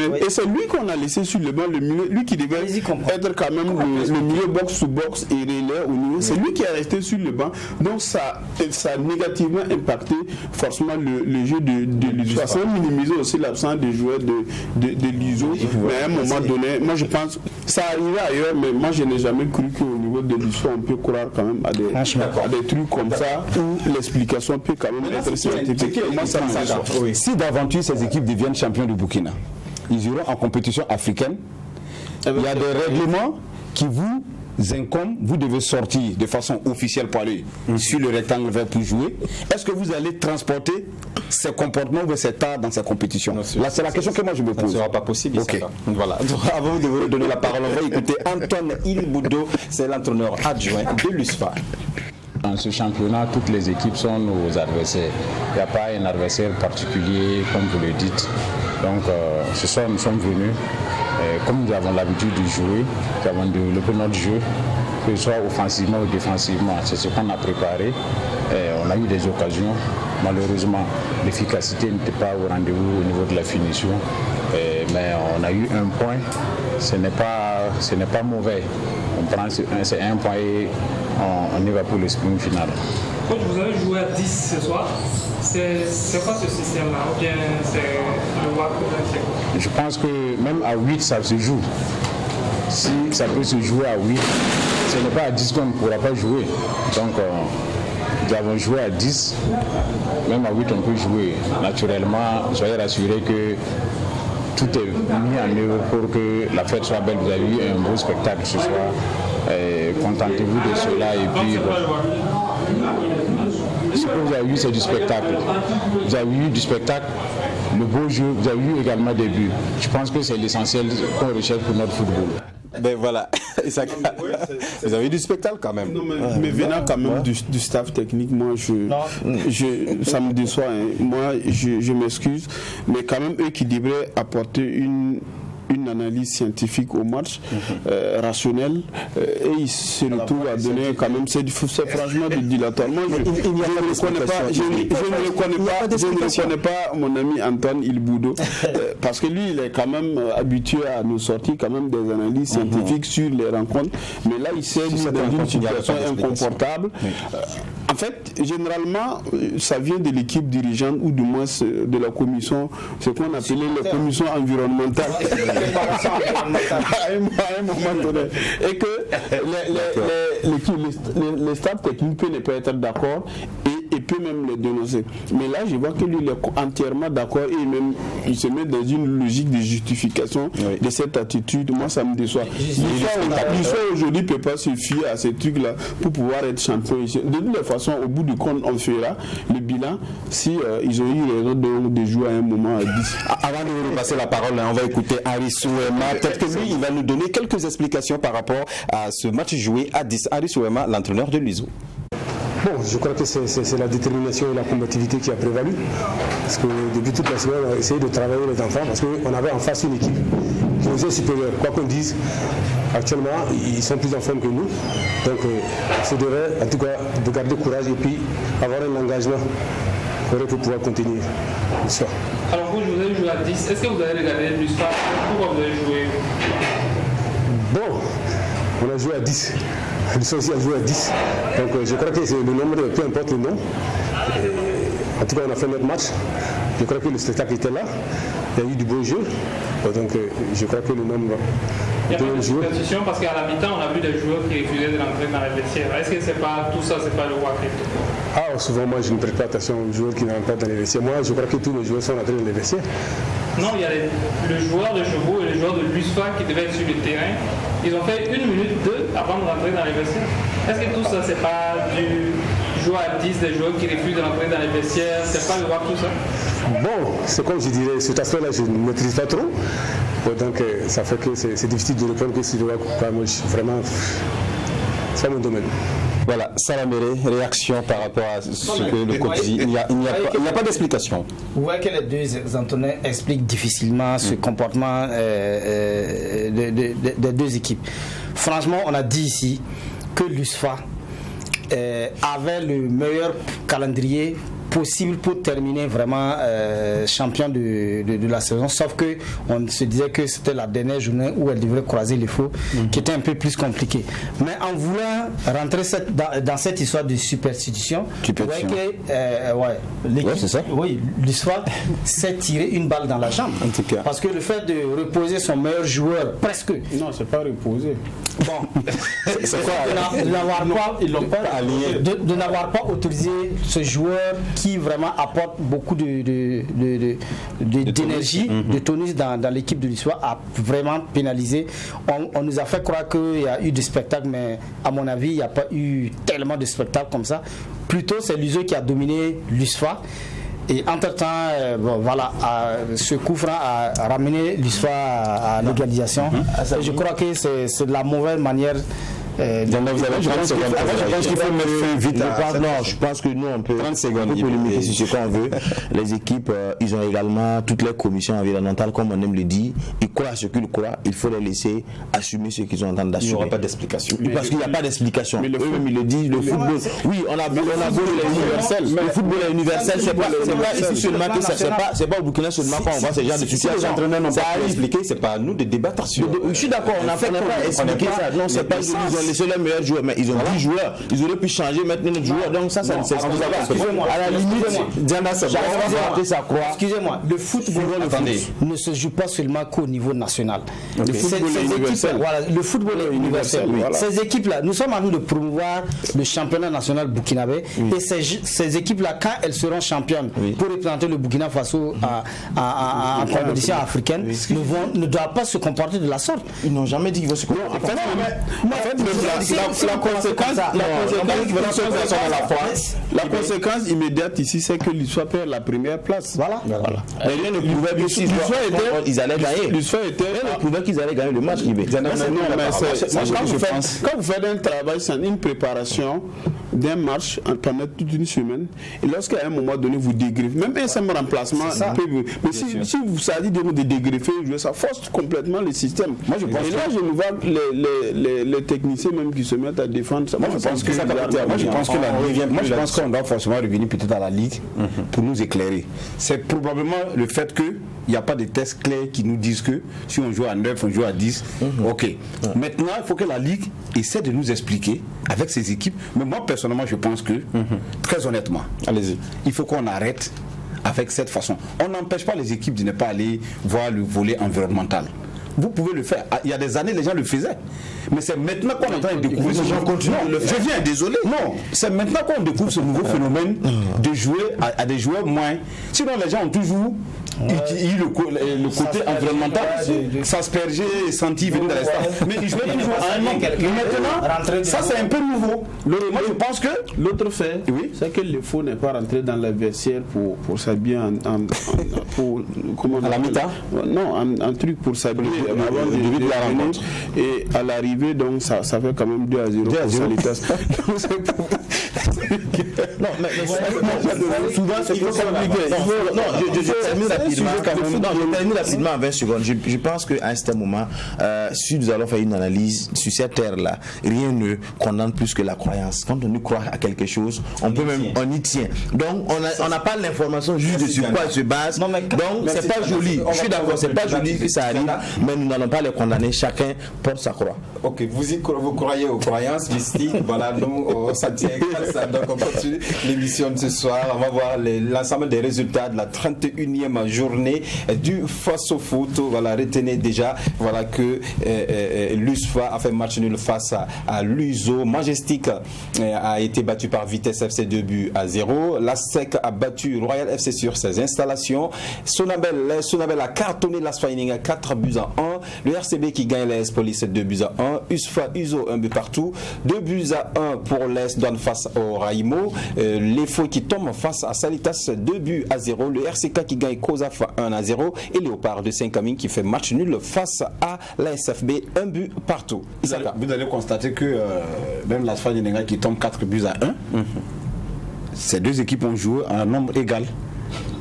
donné. Et c'est lui qu'on a laissé sur le banc, le milieu, lui qui devait être quand même le milieu box-to-box et relais au niveau. C'est lui qui est resté sur le banc. Donc ça a négativement impacté forcément le jeu de l'USO. Ça a minimisé aussi l'absence des joueurs de l'USO. Mais à un moment donné, moi je pense, ça arrivait ailleurs, mais moi je n'ai jamais cru qu'au niveau de l'USO, on peut croire quand même à des trucs comme ça où l'explication peut quand même être scientifique. Si d'aventure ces équipes deviennent champions du Burkina, ils iront en compétition africaine. Il y a des règlements qui vous incombent, vous devez sortir de façon officielle pour aller sur le rectangle vert pour jouer. Est-ce que vous allez transporter ces comportements vers cet art dans ces compétitions? Là, c'est la question que moi je me pose. Ça ne sera pas possible. Okay. Voilà. Donc, avant de vous donner la parole, on va écouter Antoine Ilboudo, c'est l'entraîneur adjoint de l'USFA. Dans ce championnat, toutes les équipes sont nos adversaires. Il n'y a pas un adversaire particulier, comme vous le dites. Donc, ce soir, nous sommes venus comme nous avons l'habitude de jouer, nous avons développé notre jeu, que ce soit offensivement ou défensivement. C'est ce qu'on a préparé. On a eu des occasions. Malheureusement, l'efficacité n'était pas au rendez-vous au niveau de la finition. Mais on a eu un point. Ce n'est pas mauvais. On prend c'est un point et on y va pour le sprint final. Coach, vous avez joué à 10 ce soir. C'est quoi ce système-là? Ou bien c'est le WAC? Je pense que même à 8, ça se joue. Si ça peut se jouer à 8, ce n'est pas à 10 qu'on ne pourra pas jouer. Donc, nous avons joué à 10. Même à 8, on peut jouer. Naturellement, soyez rassurés que tout est mis en œuvre pour que la fête soit belle. Vous avez eu un beau spectacle ce soir. Contentez-vous de cela. Et puis, ce que vous avez eu, c'est du spectacle. Vous avez eu du spectacle, le beau jeu, vous avez eu également des buts. Je pense que c'est l'essentiel qu'on recherche pour notre football. Ben voilà, vous avez eu du spectacle quand même. Non, mais venant quand même du staff technique, moi ça me déçoit. Hein. Moi je m'excuse, mais quand même eux qui devraient apporter une analyse scientifique au match, rationnelle, et ils se retrouvent à donner quand même, c'est franchement du dilatoire. Moi, je ne reconnais pas mon ami Antoine Ilboudo, parce que lui, il est quand même habitué à nous sortir quand même des analyses scientifiques sur les rencontres, mais là, il s'est mis dans une situation inconfortable. En fait, généralement, ça vient de l'équipe dirigeante ou du moins de la commission, ce qu'on appelait la commission environnementale. À un moment donné. Et que les staffs techniques ne peuvent être d'accord et peut même les dénoncer. Mais là, je vois que lui, il est entièrement d'accord et même il se met dans une logique de justification de cette attitude. Moi, ça me déçoit. L'histoire aujourd'hui ne peut pas se fier à ces trucs-là pour pouvoir être champion ici. De toute façon, au bout du compte, on fera le bilan si ils ont eu raison de jouer à un moment à 10. Avant de vous repasser la parole, on va écouter Harry Souema. Peut-être que lui, il va nous donner quelques explications par rapport à ce match joué à 10. Harry Souema, l'entraîneur de l'USO. Bon, je crois que c'est la détermination et la combativité qui a prévalu. Parce que depuis toute la semaine, on a essayé de travailler les enfants parce qu'on avait en face une équipe qui nous est supérieure. Quoi qu'on dise, actuellement, ils sont plus en forme que nous. Donc, il faudrait en tout cas de garder courage et puis avoir un engagement pour pouvoir contenir l'histoire. Alors vous avez joué à 10. Est-ce que vous avez regardé l'histoire? Pourquoi vous avez joué? Bon, on a joué à 10. L'histoire aussi a joué à 10. Donc je crois que c'est le nombre, peu importe le nom. En tout cas, on a fait notre match. Je crois que le spectacle était là. Il y a eu du beau jeu. Donc je crois que le nombre... Il y a pas de superstition parce qu'à la mi-temps, on a vu des joueurs qui refusaient de rentrer dans les vestiaires. Est-ce que c'est pas tout ça, c'est pas le WAC? Souvent, moi, je ne prête pas attention aux joueurs qui n'entrent pas dans les vestiaires. Moi, je crois que tous les joueurs sont entrés dans les vestiaires. Non, il y a le joueur de Chevaux et le joueur de l'USFA qui devaient être sur le terrain. Ils ont fait 1 minute 2 avant de rentrer dans les vestiaires. Est-ce que tout ça, c'est pas du joueur à 10, des joueurs qui refusent de rentrer dans les vestiaires? C'est pas le WAC tout ça? Bon, c'est comme je dirais, cet aspect-là, je ne maîtrise pas trop. Donc, ça fait que c'est difficile de répondre que si le WAC, vraiment, c'est mon domaine. Voilà, Salaméré, réaction par rapport à ce que le coach dit. Il n'y a pas d'explication. Vous voyez que les deux entraîneurs expliquent difficilement ce comportement des deux équipes. Franchement, on a dit ici que l'USFA avait le meilleur calendrier possible pour terminer vraiment champion de la saison, sauf que on se disait que c'était la dernière journée où elle devrait croiser les faux, qui était un peu plus compliqué. Mais en voulant rentrer dans cette histoire de superstition, vous voyez que l'histoire s'est tiré une balle dans la jambe. En tout cas. Parce que le fait de reposer son meilleur joueur, presque. Non, c'est pas reposer. Bon, c'est quoi? De n'avoir pas autorisé ce joueur qui vraiment apporte beaucoup d'énergie, de tonus dans l'équipe de l'histoire, a vraiment pénalisé. On nous a fait croire qu'il y a eu des spectacles, mais à mon avis, il n'y a pas eu tellement de spectacles comme ça. Plutôt, c'est l'USO qui a dominé l'USFA. Et entre-temps, ce coup franc a ramené l'USFA à l'égalisation. Je crois que c'est de la mauvaise manière Je pense qu'il faut mettre fin vite. Je pense que nous, on peut 30 secondes, polémiquer sur ce qu'on veut. Les équipes, ils ont également toutes les commissions environnementales, comme on aime le dire. Ils croient à ce qu'ils croient. Il faut les laisser assumer ce qu'ils ont en train d'assumer. Il n'y aura pas d'explication. Parce qu'il n'y a pas d'explication. Eux-mêmes, ils le disent. Le football, oui, on a beau universel. Le football est universel. C'est pas ici seulement que ça. C'est pas au Burkina seulement qu'on voit ce genre de situation. Les entraîneurs n'ont pas expliqué. C'est pas à nous de débattre sur. Je suis d'accord. On n'a pas expliqué ça. Non, c'est pas. Ils ont laissé leurs meilleurs joueurs, mais ils ont 10 joueurs. Ils auraient pu changer maintenant notre joueur. Donc ça ne s'explique pas. Excusez-moi. À la limite, Diana, excusez-moi. Le football ne se joue pas seulement qu'au niveau national. Le football est universel. Ces équipes-là, nous sommes à nous de promouvoir le championnat national burkinabé. Et ces équipes-là, quand elles seront championnes pour représenter le Burkina Faso en compétition africaine, ne doivent pas se comporter de la sorte. Ils n'ont jamais dit qu'ils vont se comporter. La conséquence immédiate ici, c'est que l'histoire perd la première place. Voilà. Mais rien ne prouvait que s'ils allaient gagner. L'histoire était. Rien ne prouvait qu'ils allaient gagner le match. Quand vous faites un travail, c'est une préparation d'un match pendant toute une semaine, et lorsqu'à un moment donné vous dégriffez, même un simple remplacement, mais si vous savez de dégriffer, ça force complètement le système. Moi, je pense et là, je ne vois les techniciens même qui se mettent à défendre ça. Moi, je pense qu'on doit forcément revenir peut-être à la Ligue pour nous éclairer. C'est probablement le fait qu'il n'y a pas de tests clairs qui nous disent que si on joue à 9, on joue à 10. Ok. Maintenant, il faut que la Ligue essaie de nous expliquer avec ses équipes. Mais moi, personnellement, je pense que, très honnêtement, il faut qu'on arrête avec cette façon. On n'empêche pas les équipes de ne pas aller voir le volet environnemental. Vous pouvez le faire. Il y a des années, les gens le faisaient. Mais c'est maintenant qu'on est en train de découvrir ce nouveau phénomène. Je viens, désolé. Non, c'est maintenant qu'on découvre ce nouveau phénomène de jouer à des joueurs moins. Sinon, les gens ont toujours le côté environnemental, s'asperger, sentir venir dans les stades. Mais ils jouaient toujours à un manque. Maintenant, ça c'est un peu nouveau. Moi, je pense que l'autre fait, c'est que le faux n'est pas rentré dans la vestiaire pour s'habiller à la mi-temps. Non, un truc pour s'habiller avant de la rencontre. Et à l'arrivée, donc ça fait quand même 2-0 pour Salitas. Non, mais souvent c'est compliqué. Non, je termine rapidement en 20 secondes. Je pense qu'à un certain moment, si nous allons faire une analyse sur cette terre-là, rien ne condamne plus que la croyance. Quand on y croit à quelque chose, on y tient. Donc on n'a pas l'information juste de sur quoi elle se base. Donc c'est pas joli. Je suis d'accord, c'est pas joli que ça arrive, mais nous n'allons pas les condamner. Chacun porte sa croix. Ok, vous croyez aux croyances mystiques. Voilà, nous ça tient. Donc on continue l'émission de ce soir. On va voir l'ensemble des résultats de la 31e journée du Faso Foot. Voilà, retenez déjà que l'USFA a fait match nul face à l'USO. Majestic a été battu par Vitesse FC 2-0. La SEC a battu Royal FC sur ses installations. Sonabel a cartonné la Swining à 4-1. Le RCB qui gagne l'AS Police 2-1. USFA USO 1 but partout. 2-1 pour l'AS Douane face au Raimo. Les Faux qui tombent face à Salitas 2-0. Le RCK qui gagne Kozafa 1-0. Et Léopard de Saint-Camille qui fait match nul face à la SFB 1 but partout. Vous allez constater que même la Sfaninenga qui tombe 4-1, ces deux équipes ont joué à un nombre égal.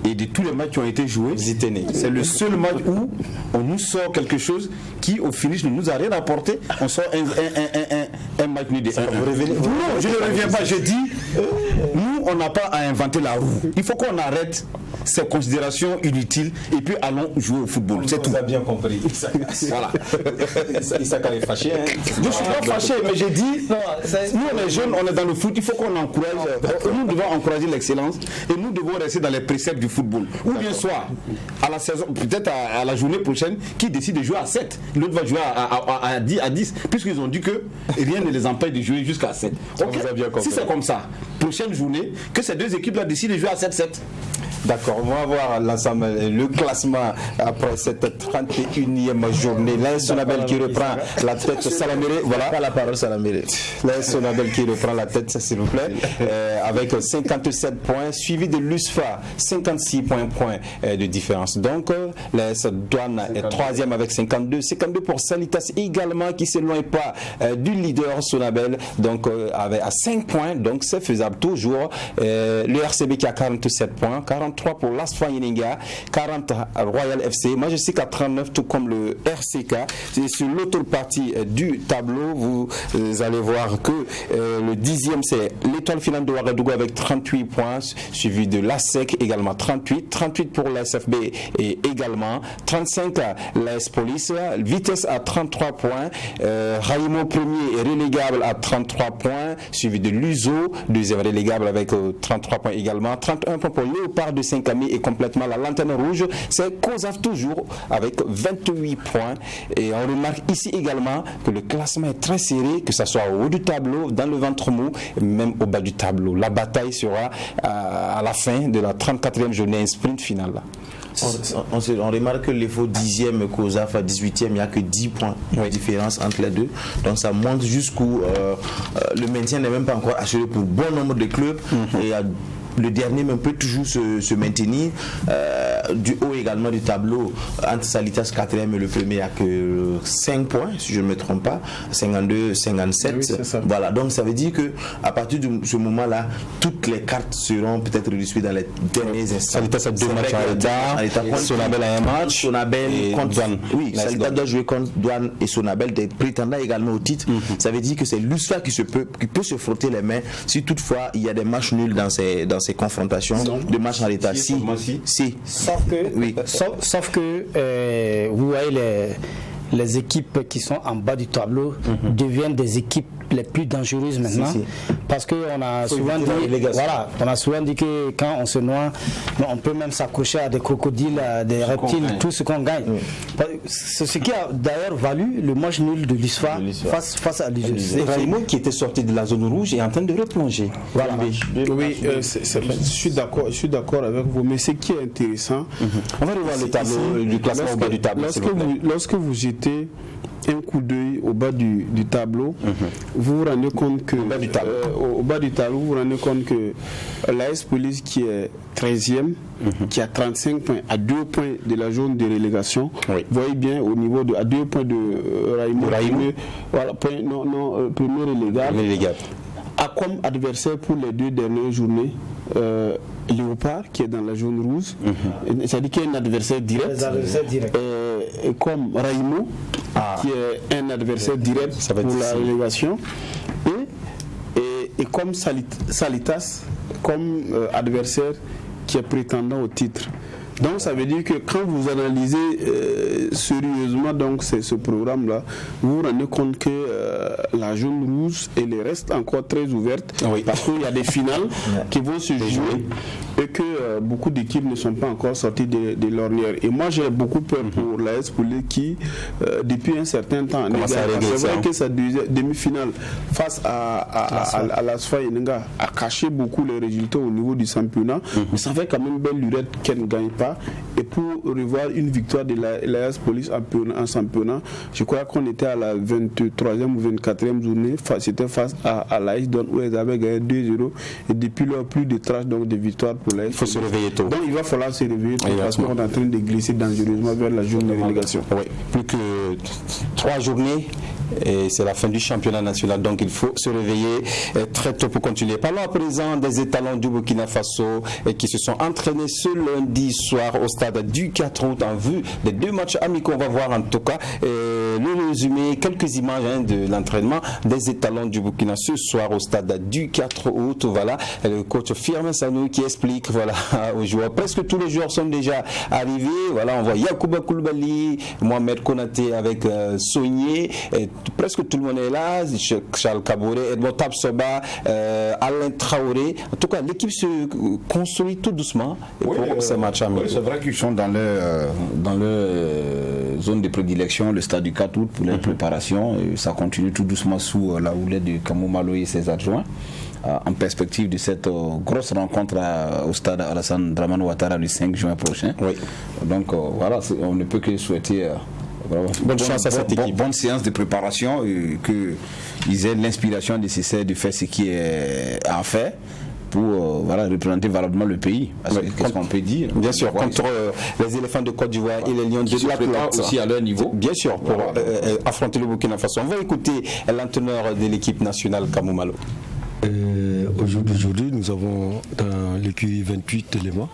Et de tous les matchs qui ont été joués, c'est le seul match où on nous sort quelque chose qui au finish ne nous a rien apporté. On sort un match nul de 1-1. Non, je ne reviens pas, je dis, nous on n'a pas à inventer la roue. Il faut qu'on arrête ces considérations inutiles et puis allons jouer au football. C'est tout. Vous avez bien compris. Voilà. Issaka est fâché. Je ne suis pas fâché, mais j'ai dit, nous on est jeunes, on est dans le foot, il faut qu'on encourage, nous devons encourager l'excellence et nous devons rester dans les préceptes du football. Ou bien soit à la saison, peut-être à la journée prochaine, qui décide de jouer à 7, l'autre va jouer à 10, puisqu'ils ont dit que rien ne les empêche de jouer jusqu'à 7. Okay. Si c'est comme ça, prochaine journée, que ces deux équipes-là décident de jouer à 7-7. D'accord, on va voir l'ensemble, le classement après cette 31e journée. L'AS Sonabel qui reprend la tête, Salaméré, voilà. Pas la parole, Salaméré. L'AS Sonabel qui reprend la tête, s'il vous plaît, avec 57 points, suivi de l'USFA, 56 points de différence. Donc, l'AS Douane est 3e avec 52 pour Salitas également, qui ne s'éloigne pas du leader Sonabel, donc à 5 points, donc c'est faisable toujours. Le RCB qui a 47 points, 43 pour l'Asfa Yeninga, 40 Royal FC. Moi je sais qu'à 39, tout comme le RCK, c'est sur l'autre partie du tableau, vous allez voir que le 10e c'est l'Étoile Finale de Ouagadougou avec 38 points, suivi de l'ASEC également 38 pour l'ASFB et également 35 l'AS Police, Vitesse à 33 points, Raïmo premier est relégable à 33 points, suivi de l'USO, deuxième relégable avec 33 points également, 31 points pour Léopard de Saint-Camille et complètement la lanterne rouge, c'est COSAF toujours avec 28 points. Et on remarque ici également que le classement est très serré, que ce soit au haut du tableau, dans le ventre mou, même au bas du tableau. La bataille sera à la fin de la 34e journée, un sprint final. On remarque que l'effort 10e, COSAF à 18e, il n'y a que 10 points de différence entre les deux. Donc ça montre jusqu'où le maintien n'est même pas encore assuré pour bon nombre de clubs. Et le dernier même peut toujours se maintenir. Du haut également du tableau, entre Salitas 4e et le premier, il n'y a que 5 points, si je ne me trompe pas, 52, 57. Oui, voilà, donc ça veut dire que à partir de ce moment-là, toutes les cartes seront peut-être redistribuées dans les derniers instants. Salitas a 2 matchs à Edda, Sonabel a un match. Sonabel contre Douane. Oui, Salitas doit jouer contre Douane et Sonabel, des prétendants également au titre. Ça veut dire que c'est l'USFA qui peut se frotter les mains si toutefois il y a des matchs nuls dans ces confrontations de matchs en l'état. Si. Sauf que vous voyez les équipes qui sont en bas du tableau deviennent des équipes les plus dangereuses maintenant, parce qu'on a souvent dit que quand on se noie, on peut même s'accrocher à des crocodiles, à des reptiles, tout ce qu'on gagne. C'est ce qui a d'ailleurs valu le match nul de l'USFA face à l'USFA. Raymond qui était sorti de la zone rouge est en train de replonger. Voilà. Oui, je suis d'accord avec vous, mais ce qui est intéressant, on va revoir le tableau du classement au bas du tableau. Lorsque vous jetez un coup d'œil au bas du tableau, vous vous rendez compte que au bas du tableau, vous vous rendez compte que l'AS Police qui est 13e, qui a 35 points, à 2 points de la zone de relégation, vous voyez bien au niveau à 2 points de Raïmo, premier relégable, a comme adversaire pour les 2 dernières journées Léopard qui est dans la zone rouge, c'est-à-dire qu'il y a un adversaire direct, et comme Raïmo qui est un adversaire direct pour la relégation, et comme Salitas comme adversaire qui est prétendant au titre. Donc ça veut dire que quand vous analysez sérieusement donc ce programme-là, vous vous rendez compte que la zone rouge elle reste encore très ouverte, parce qu'il y a des finales qui vont se jouer et que beaucoup d'équipes ne sont pas encore sorties de l'ornière. Et moi j'ai beaucoup peur pour l'AS Police qui depuis un certain temps, c'est vrai que sa demi-finale face à l'Asfa Yeninga a caché beaucoup les résultats au niveau du championnat, mais ça fait quand même belle lurette qu'elle ne gagne pas. Et pour revoir une victoire de l'AS Police en championnat, je crois qu'on était à la 23e ou 24e journée, c'était face à l'AS Douane où ils avaient gagné 2-0, et depuis là plus de traces donc de victoire pour l'AS. Il faut se réveiller tôt. Donc il va falloir se réveiller tôt, parce qu'on est en train de glisser dangereusement vers la journée de relégation. Plus que 3 journées et c'est la fin du championnat national, donc il faut se réveiller très tôt pour continuer. Parlons à présent des étalons du Burkina Faso qui se sont entraînés ce lundi soir au stade du 4 août en vue des 2 matchs amicaux. On va voir en tout cas le résumé, quelques images de l'entraînement des étalons du Burkina ce soir au stade du 4 août. Voilà, le coach Firmin Sanou qui explique aux joueurs. Presque tous les joueurs sont déjà arrivés. Voilà, on voit Yacouba Koulibaly, Mohamed Konaté avec Sogné. Presque tout le monde est là, Charles Kaboré, Edmond Tapsoba, Alain Traoré. En tout cas, l'équipe se construit tout doucement pour ce match amical. C'est vrai qu'ils sont dans leur zone de prédilection, le stade du 4 août pour les préparations. Et ça continue tout doucement sous la houlette de Kamou Malo et ses adjoints. en perspective de cette grosse rencontre au stade Alassane Dramane Ouattara le 5 juin prochain. Oui. Donc voilà, on ne peut que souhaiter bonne chance à cette équipe. Bonne séance de préparation, qu'ils aient l'inspiration nécessaire de faire ce qui est à faire pour représenter valablement le pays. Qu'est-ce qu'on peut dire? Bien sûr, contre les éléphants de Côte d'Ivoire et les lions de la Plate aussi à leur niveau. Bien sûr, pour affronter le Burkina Faso. On va écouter l'entraîneur de l'équipe nationale, Kamou Malo. Aujourd'hui, nous avons dans l'écurie 28 éléments.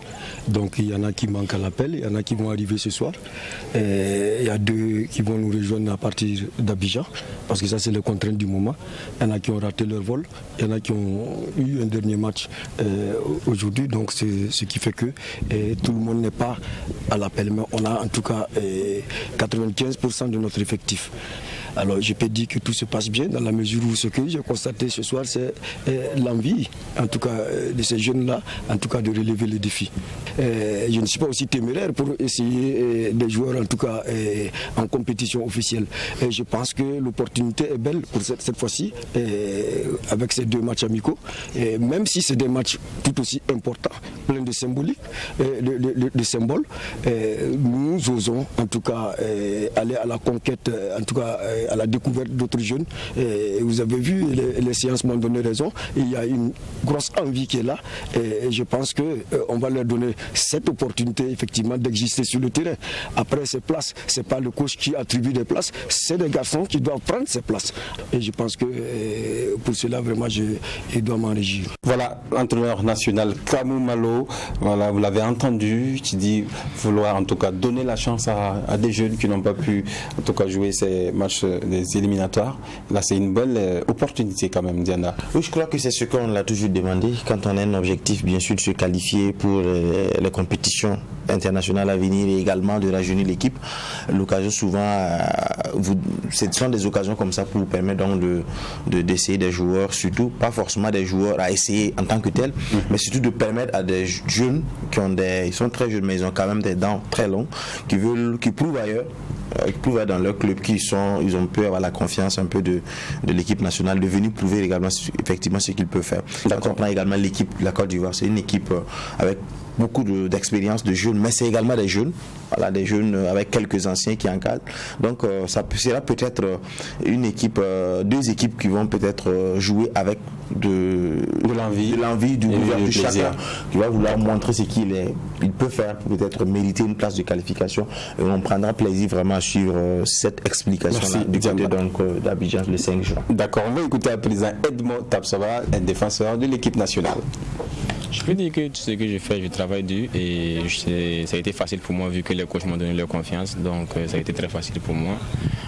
Donc il y en a qui manquent à l'appel, il y en a qui vont arriver ce soir. Il y a 2 qui vont nous rejoindre à partir d'Abidjan, parce que ça c'est les contraintes du moment. Il y en a qui ont raté leur vol, il y en a qui ont eu un dernier match aujourd'hui. Donc c'est ce qui fait que tout le monde n'est pas à l'appel. Mais on a en tout cas 95% de notre effectif. Alors je peux dire que tout se passe bien dans la mesure où ce que j'ai constaté ce soir, c'est l'envie, en tout cas de ces jeunes-là, en tout cas de relever les défis. Je ne suis pas aussi téméraire pour essayer des joueurs, en tout cas en compétition officielle. Je pense que l'opportunité est belle pour cette fois-ci, avec ces 2 matchs amicaux, même si c'est des matchs tout aussi importants, pleins de symboliques, de symboles. Nous osons en tout cas aller à la conquête, en tout cas à la découverte d'autres jeunes. Et vous avez vu, les séances m'ont donné raison. Il y a une grosse envie qui est là. Et je pense qu'on va leur donner cette opportunité effectivement d'exister sur le terrain. Après ces places, ce n'est pas le coach qui attribue des places, c'est des garçons qui doivent prendre ces places. Et je pense que pour cela, vraiment, je dois m'en réjouir. Voilà, l'entraîneur national Kamou Malo, voilà, vous l'avez entendu, qui dit vouloir en tout cas donner la chance à des jeunes qui n'ont pas pu en tout cas jouer ces matchs des éliminatoires. Là, c'est une belle opportunité quand même, Diana. Oui, je crois que c'est ce qu'on l'a toujours demandé. Quand on a un objectif, bien sûr, de se qualifier pour les compétitions internationales à venir et également de rajeunir l'équipe, l'occasion souvent, ce sont des occasions comme ça pour vous permettre donc d'essayer des joueurs, surtout pas forcément des joueurs à essayer en tant que tels, mais surtout de permettre à des jeunes ils sont très jeunes mais ils ont quand même des dents très longues, qui prouvent ailleurs, qui prouvent dans leur club ils ont pu avoir la confiance un peu de l'équipe nationale, de venir prouver également effectivement ce qu'ils peuvent faire. Quand on prend également l'équipe de la Côte d'Ivoire, c'est une équipe avec beaucoup d'expérience de jeunes, mais c'est également des jeunes, voilà, des jeunes avec quelques anciens qui encadrent. Donc ça sera peut-être une équipe, 2 équipes qui vont peut-être jouer avec de l'envie, du chacun, qui va vouloir montrer ce qu'il peut faire pour peut-être mériter une place de qualification. Et on prendra plaisir vraiment à suivre cette explication-là du côté d'Abidjan le 5 juin. D'accord, on va écouter à présent Edmond Tapsoba, un défenseur de l'équipe nationale. Je peux dire que tout ce que je fais, je travaille dur et ça a été facile pour moi vu que les coachs m'ont donné leur confiance. Donc ça a été très facile pour moi.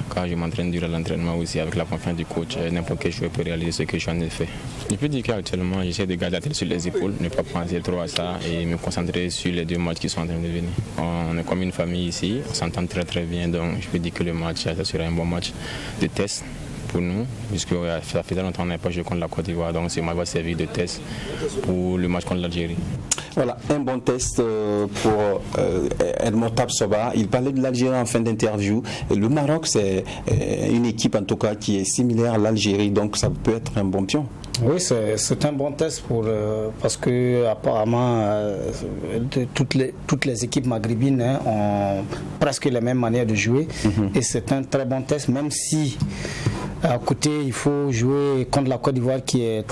Quand je m'entraîne durant l'entraînement aussi avec la confiance du coach, n'importe quel joueur peut réaliser ce que je suis en train de faire. Je peux dire qu'actuellement, j'essaie de garder la tête sur les épaules, ne pas penser trop à ça et me concentrer sur les 2 matchs qui sont en train de venir. On est comme une famille ici, on s'entend très très bien, donc je peux dire que le match, ça sera un bon match de test pour nous, puisque ça fait longtemps qu'on n'a pas joué contre la Côte d'Ivoire, donc ce match va servir de test pour le match contre l'Algérie. Voilà, un bon test pour Edmond Tapsoba. Il parlait de l'Algérie en fin d'interview. Le Maroc, c'est une équipe en tout cas qui est similaire à l'Algérie, donc ça peut être un bon pion. Oui, c'est un bon test parce que apparemment toutes les équipes maghrébines ont presque les mêmes manières de jouer et c'est un très bon test, même si à côté il faut jouer contre la Côte d'Ivoire qui est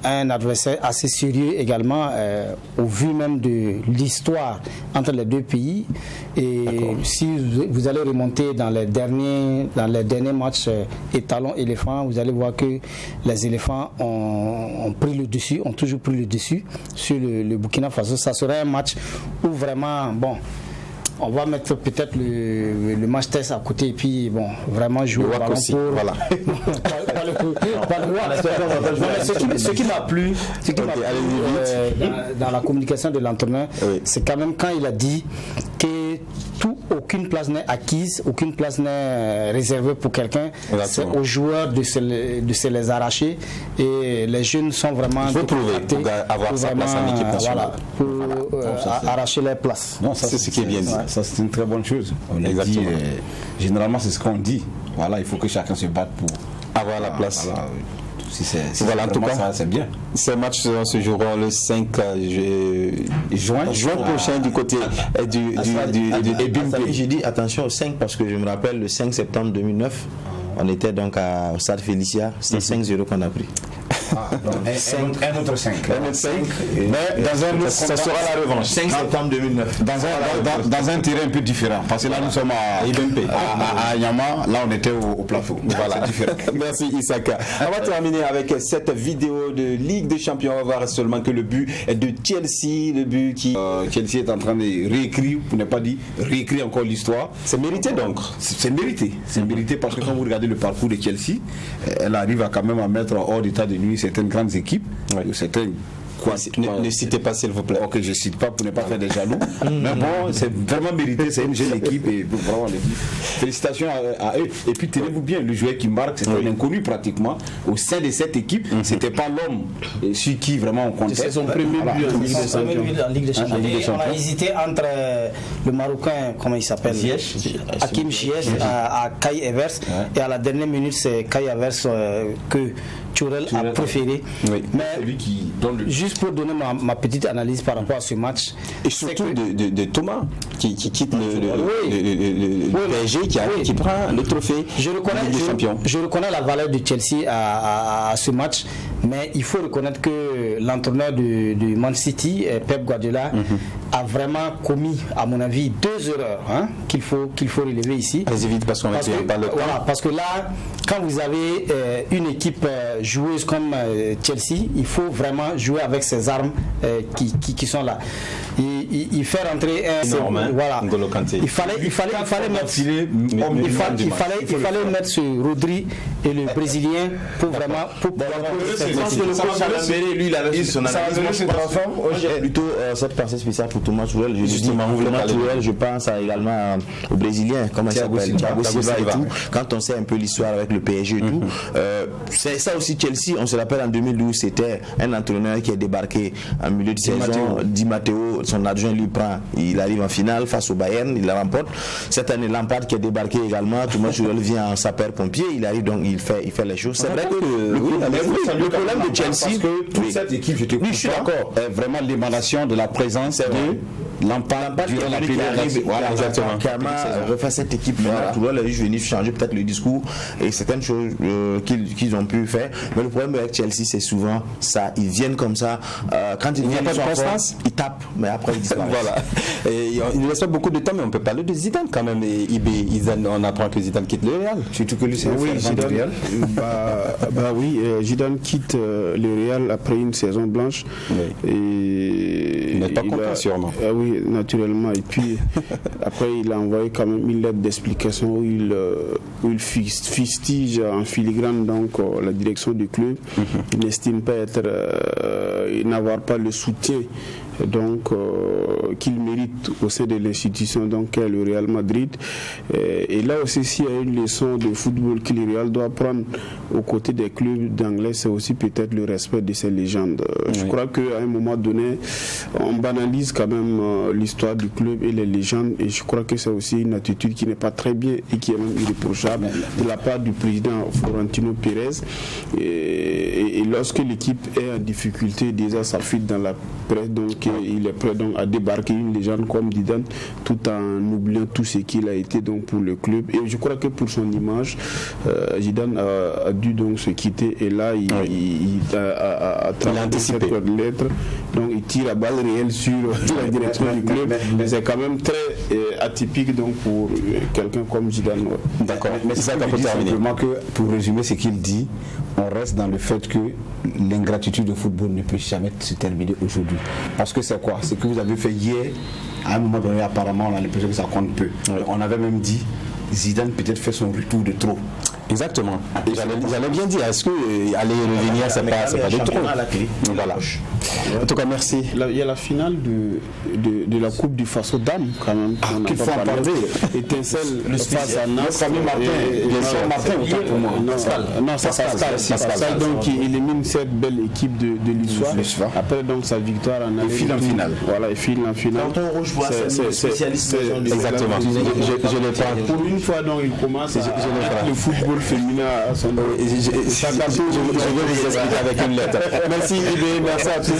un adversaire assez sérieux également au vu même de l'histoire entre les 2 pays. Et si vous allez remonter dans les derniers matchs étalons éléphants, vous allez voir que les éléphants ont pris le dessus, ont toujours pris le dessus sur le Burkina Faso. Ça serait un match où vraiment, on va mettre peut-être le match test à côté et puis vraiment jouer au ballon pour... Voilà. Ce qui m'a plu, dans la communication de l'entraîneur, c'est quand même quand il a dit que aucune place n'est acquise, aucune place n'est réservée pour quelqu'un. C'est aux joueurs de se les arracher et les jeunes sont vraiment... Il faut prouver pour avoir sa place en équipe nationale. Arracher les places. Non, ça c'est ce qui est bien dit. Ça c'est une très bonne chose. On l'a dit, généralement c'est ce qu'on dit. Voilà, il faut que chacun se batte pour avoir la place. Voilà, Voilà, en tout cas, c'est bien. Ces matchs se joueront le 5 juin prochain du côté du J'ai dit attention au 5 parce que je me rappelle le 5 septembre 2009, on était donc au stade Félicia, c'était 5-0 qu'on a pris. Un autre 5. Mais dans un autre, ça sera la revanche. 5 septembre 2009. Dans un terrain un peu différent. Parce que là, nous sommes à Yama, là, on était au plateau. Voilà. Merci Isaka. On va terminer avec cette vidéo de Ligue des Champions. On va voir seulement que le but est de Chelsea. Le but qui. Chelsea est en train de réécrire, pour ne pas dire réécrire encore l'histoire. C'est mérité donc. C'est mérité. C'est mérité parce que quand vous regardez le parcours de Chelsea, elle arrive quand même à mettre hors d'état de nuit certaines grandes équipes, certaines. Ne citez pas s'il vous plaît. Ok, je ne cite pas pour ne pas faire des jaloux. Mais bon, c'est vraiment mérité, c'est une jeune équipe et vraiment félicitations à eux. Et puis tenez-vous bien, le joueur qui marque, c'est un inconnu pratiquement. Au sein de cette équipe, c'était pas l'homme sur qui vraiment on comptait. C'est son premier but en Ligue des Champions. On a hésité entre le Marocain, comment il s'appelle, Hakim Ziyech, à Kai Havertz, et à la dernière minute, c'est Kai Havertz que Tourelle a préféré. Mais lui qui donne le... juste pour donner ma petite analyse par rapport à ce match, et surtout de Thomas qui quitte le PSG, qui prend le trophée. Je reconnais la valeur de Chelsea à ce match, mais il faut reconnaître que l'entraîneur de Man City, Pep Guardiola, a vraiment commis, à mon avis, 2 erreurs qu'il faut relever ici. Allez-y vite parce qu'on va pas le temps. Voilà, parce que là, quand vous avez une équipe joueuse comme Chelsea, il faut vraiment jouer avec ses armes qui sont là. Il fait rentrer voilà. Il fallait mettre ce Rodri et le Brésilien pour vraiment je pense que le coach Alambéré, lui, il avait son analyse. J'ai plutôt cette pensée spéciale pour Thomas Tuchel. Je pense également au Brésilien, comment il s'appelle, Thiago Silva et tout. Quand on sait un peu l'histoire avec le PSG et tout, c'est ça aussi. Chelsea, on se rappelle en 2012, c'était un entraîneur qui est débarqué en milieu de saison. Di Matteo, son adjoint lui prend, il arrive en finale face au Bayern, il la remporte. Cette année, Lampard qui est débarqué également, Thomas Tuchel vient en sapeur-pompier, il arrive donc il fait les choses. C'est vrai que le problème de Chelsea, toute cette équipe, je suis d'accord, est vraiment l'émanation de la présence de Lampard durant la période. Voilà, exactement. Kama refait cette équipe. Tuchel est juste venu changer peut-être le discours et certaines choses qu'ils ont pu faire. Mais le problème avec Chelsea, c'est souvent ça. Ils viennent comme ça. Quand ils viennent, ils tapent, mais après ils disparaissent. Voilà. Et il ne laisse pas beaucoup de temps, mais on peut parler de Zidane quand même. On apprend que Zidane quitte le Real. Surtout que lui, c'est Zidane. Real. Oui, Zidane quitte le Real après une saison blanche. Oui. Et il n'est pas content, sûrement. Oui, naturellement. Et puis après, il a envoyé quand même une lettre d'explication où il fustige en filigrane donc la direction du club. Il n'estime pas n'avoir pas le soutien donc qu'il mérite au sein de l'institution donc le Real Madrid. Et là aussi, s'il y a une leçon de football que le Real doit prendre aux côtés des clubs d'anglais, c'est aussi peut-être le respect de ces légendes. Je crois qu'à un moment donné, on banalise quand même l'histoire du club et les légendes, et je crois que c'est aussi une attitude qui n'est pas très bien et qui est même irréprochable de la part du président Florentino Pérez. Et lorsque l'équipe est en difficulté, déjà ça fuite dans la presse, donc il est prêt donc à débarquer une légende comme Zidane tout en oubliant tout ce qu'il a été donc pour le club. Et je crois que pour son image, Zidane a dû donc se quitter, et là il a anticipé cette lettre, donc il tire à balle réelle sur la direction du club. Mais c'est quand même très atypique donc pour quelqu'un comme Zidane. D'accord. Mais c'est ça qu'on peut simplement que pour résumer ce qu'il dit, on reste dans le fait que l'ingratitude au football ne peut jamais se terminer aujourd'hui. Parce que c'est quoi? C'est que vous avez fait hier, à un moment donné, apparemment, on a l'impression que ça compte peu. On avait même dit, Zidane peut-être fait son retour de trop. Exactement. J'allais bien dire, est-ce que aller revenir, c'est pas de trop? Voilà. En tout cas, merci. Il y a la finale de la Coupe du Faso Dames, quand même. Qu'il faut en parler. Étincelle face à Nas. Notre ami Martin, autant pour moi. Non, c'est Pascal. Donc, il élimine cette belle équipe de l'USFA. Après, donc, sa victoire en aller. Il file en finale. Voilà, il file en finale. Tonton Rochebois, c'est le spécialiste. Exactement. Je l'ai pas. Pour une fois, donc, il commence le football féminin à son niveau. Je vais vous expliquer avec une lettre. Merci Ibé, merci à tous.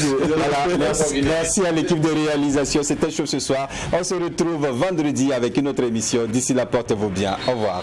Merci à l'équipe de réalisation. C'était chaud ce soir. On se retrouve vendredi avec une autre émission. D'ici là, portez-vous bien. Au revoir.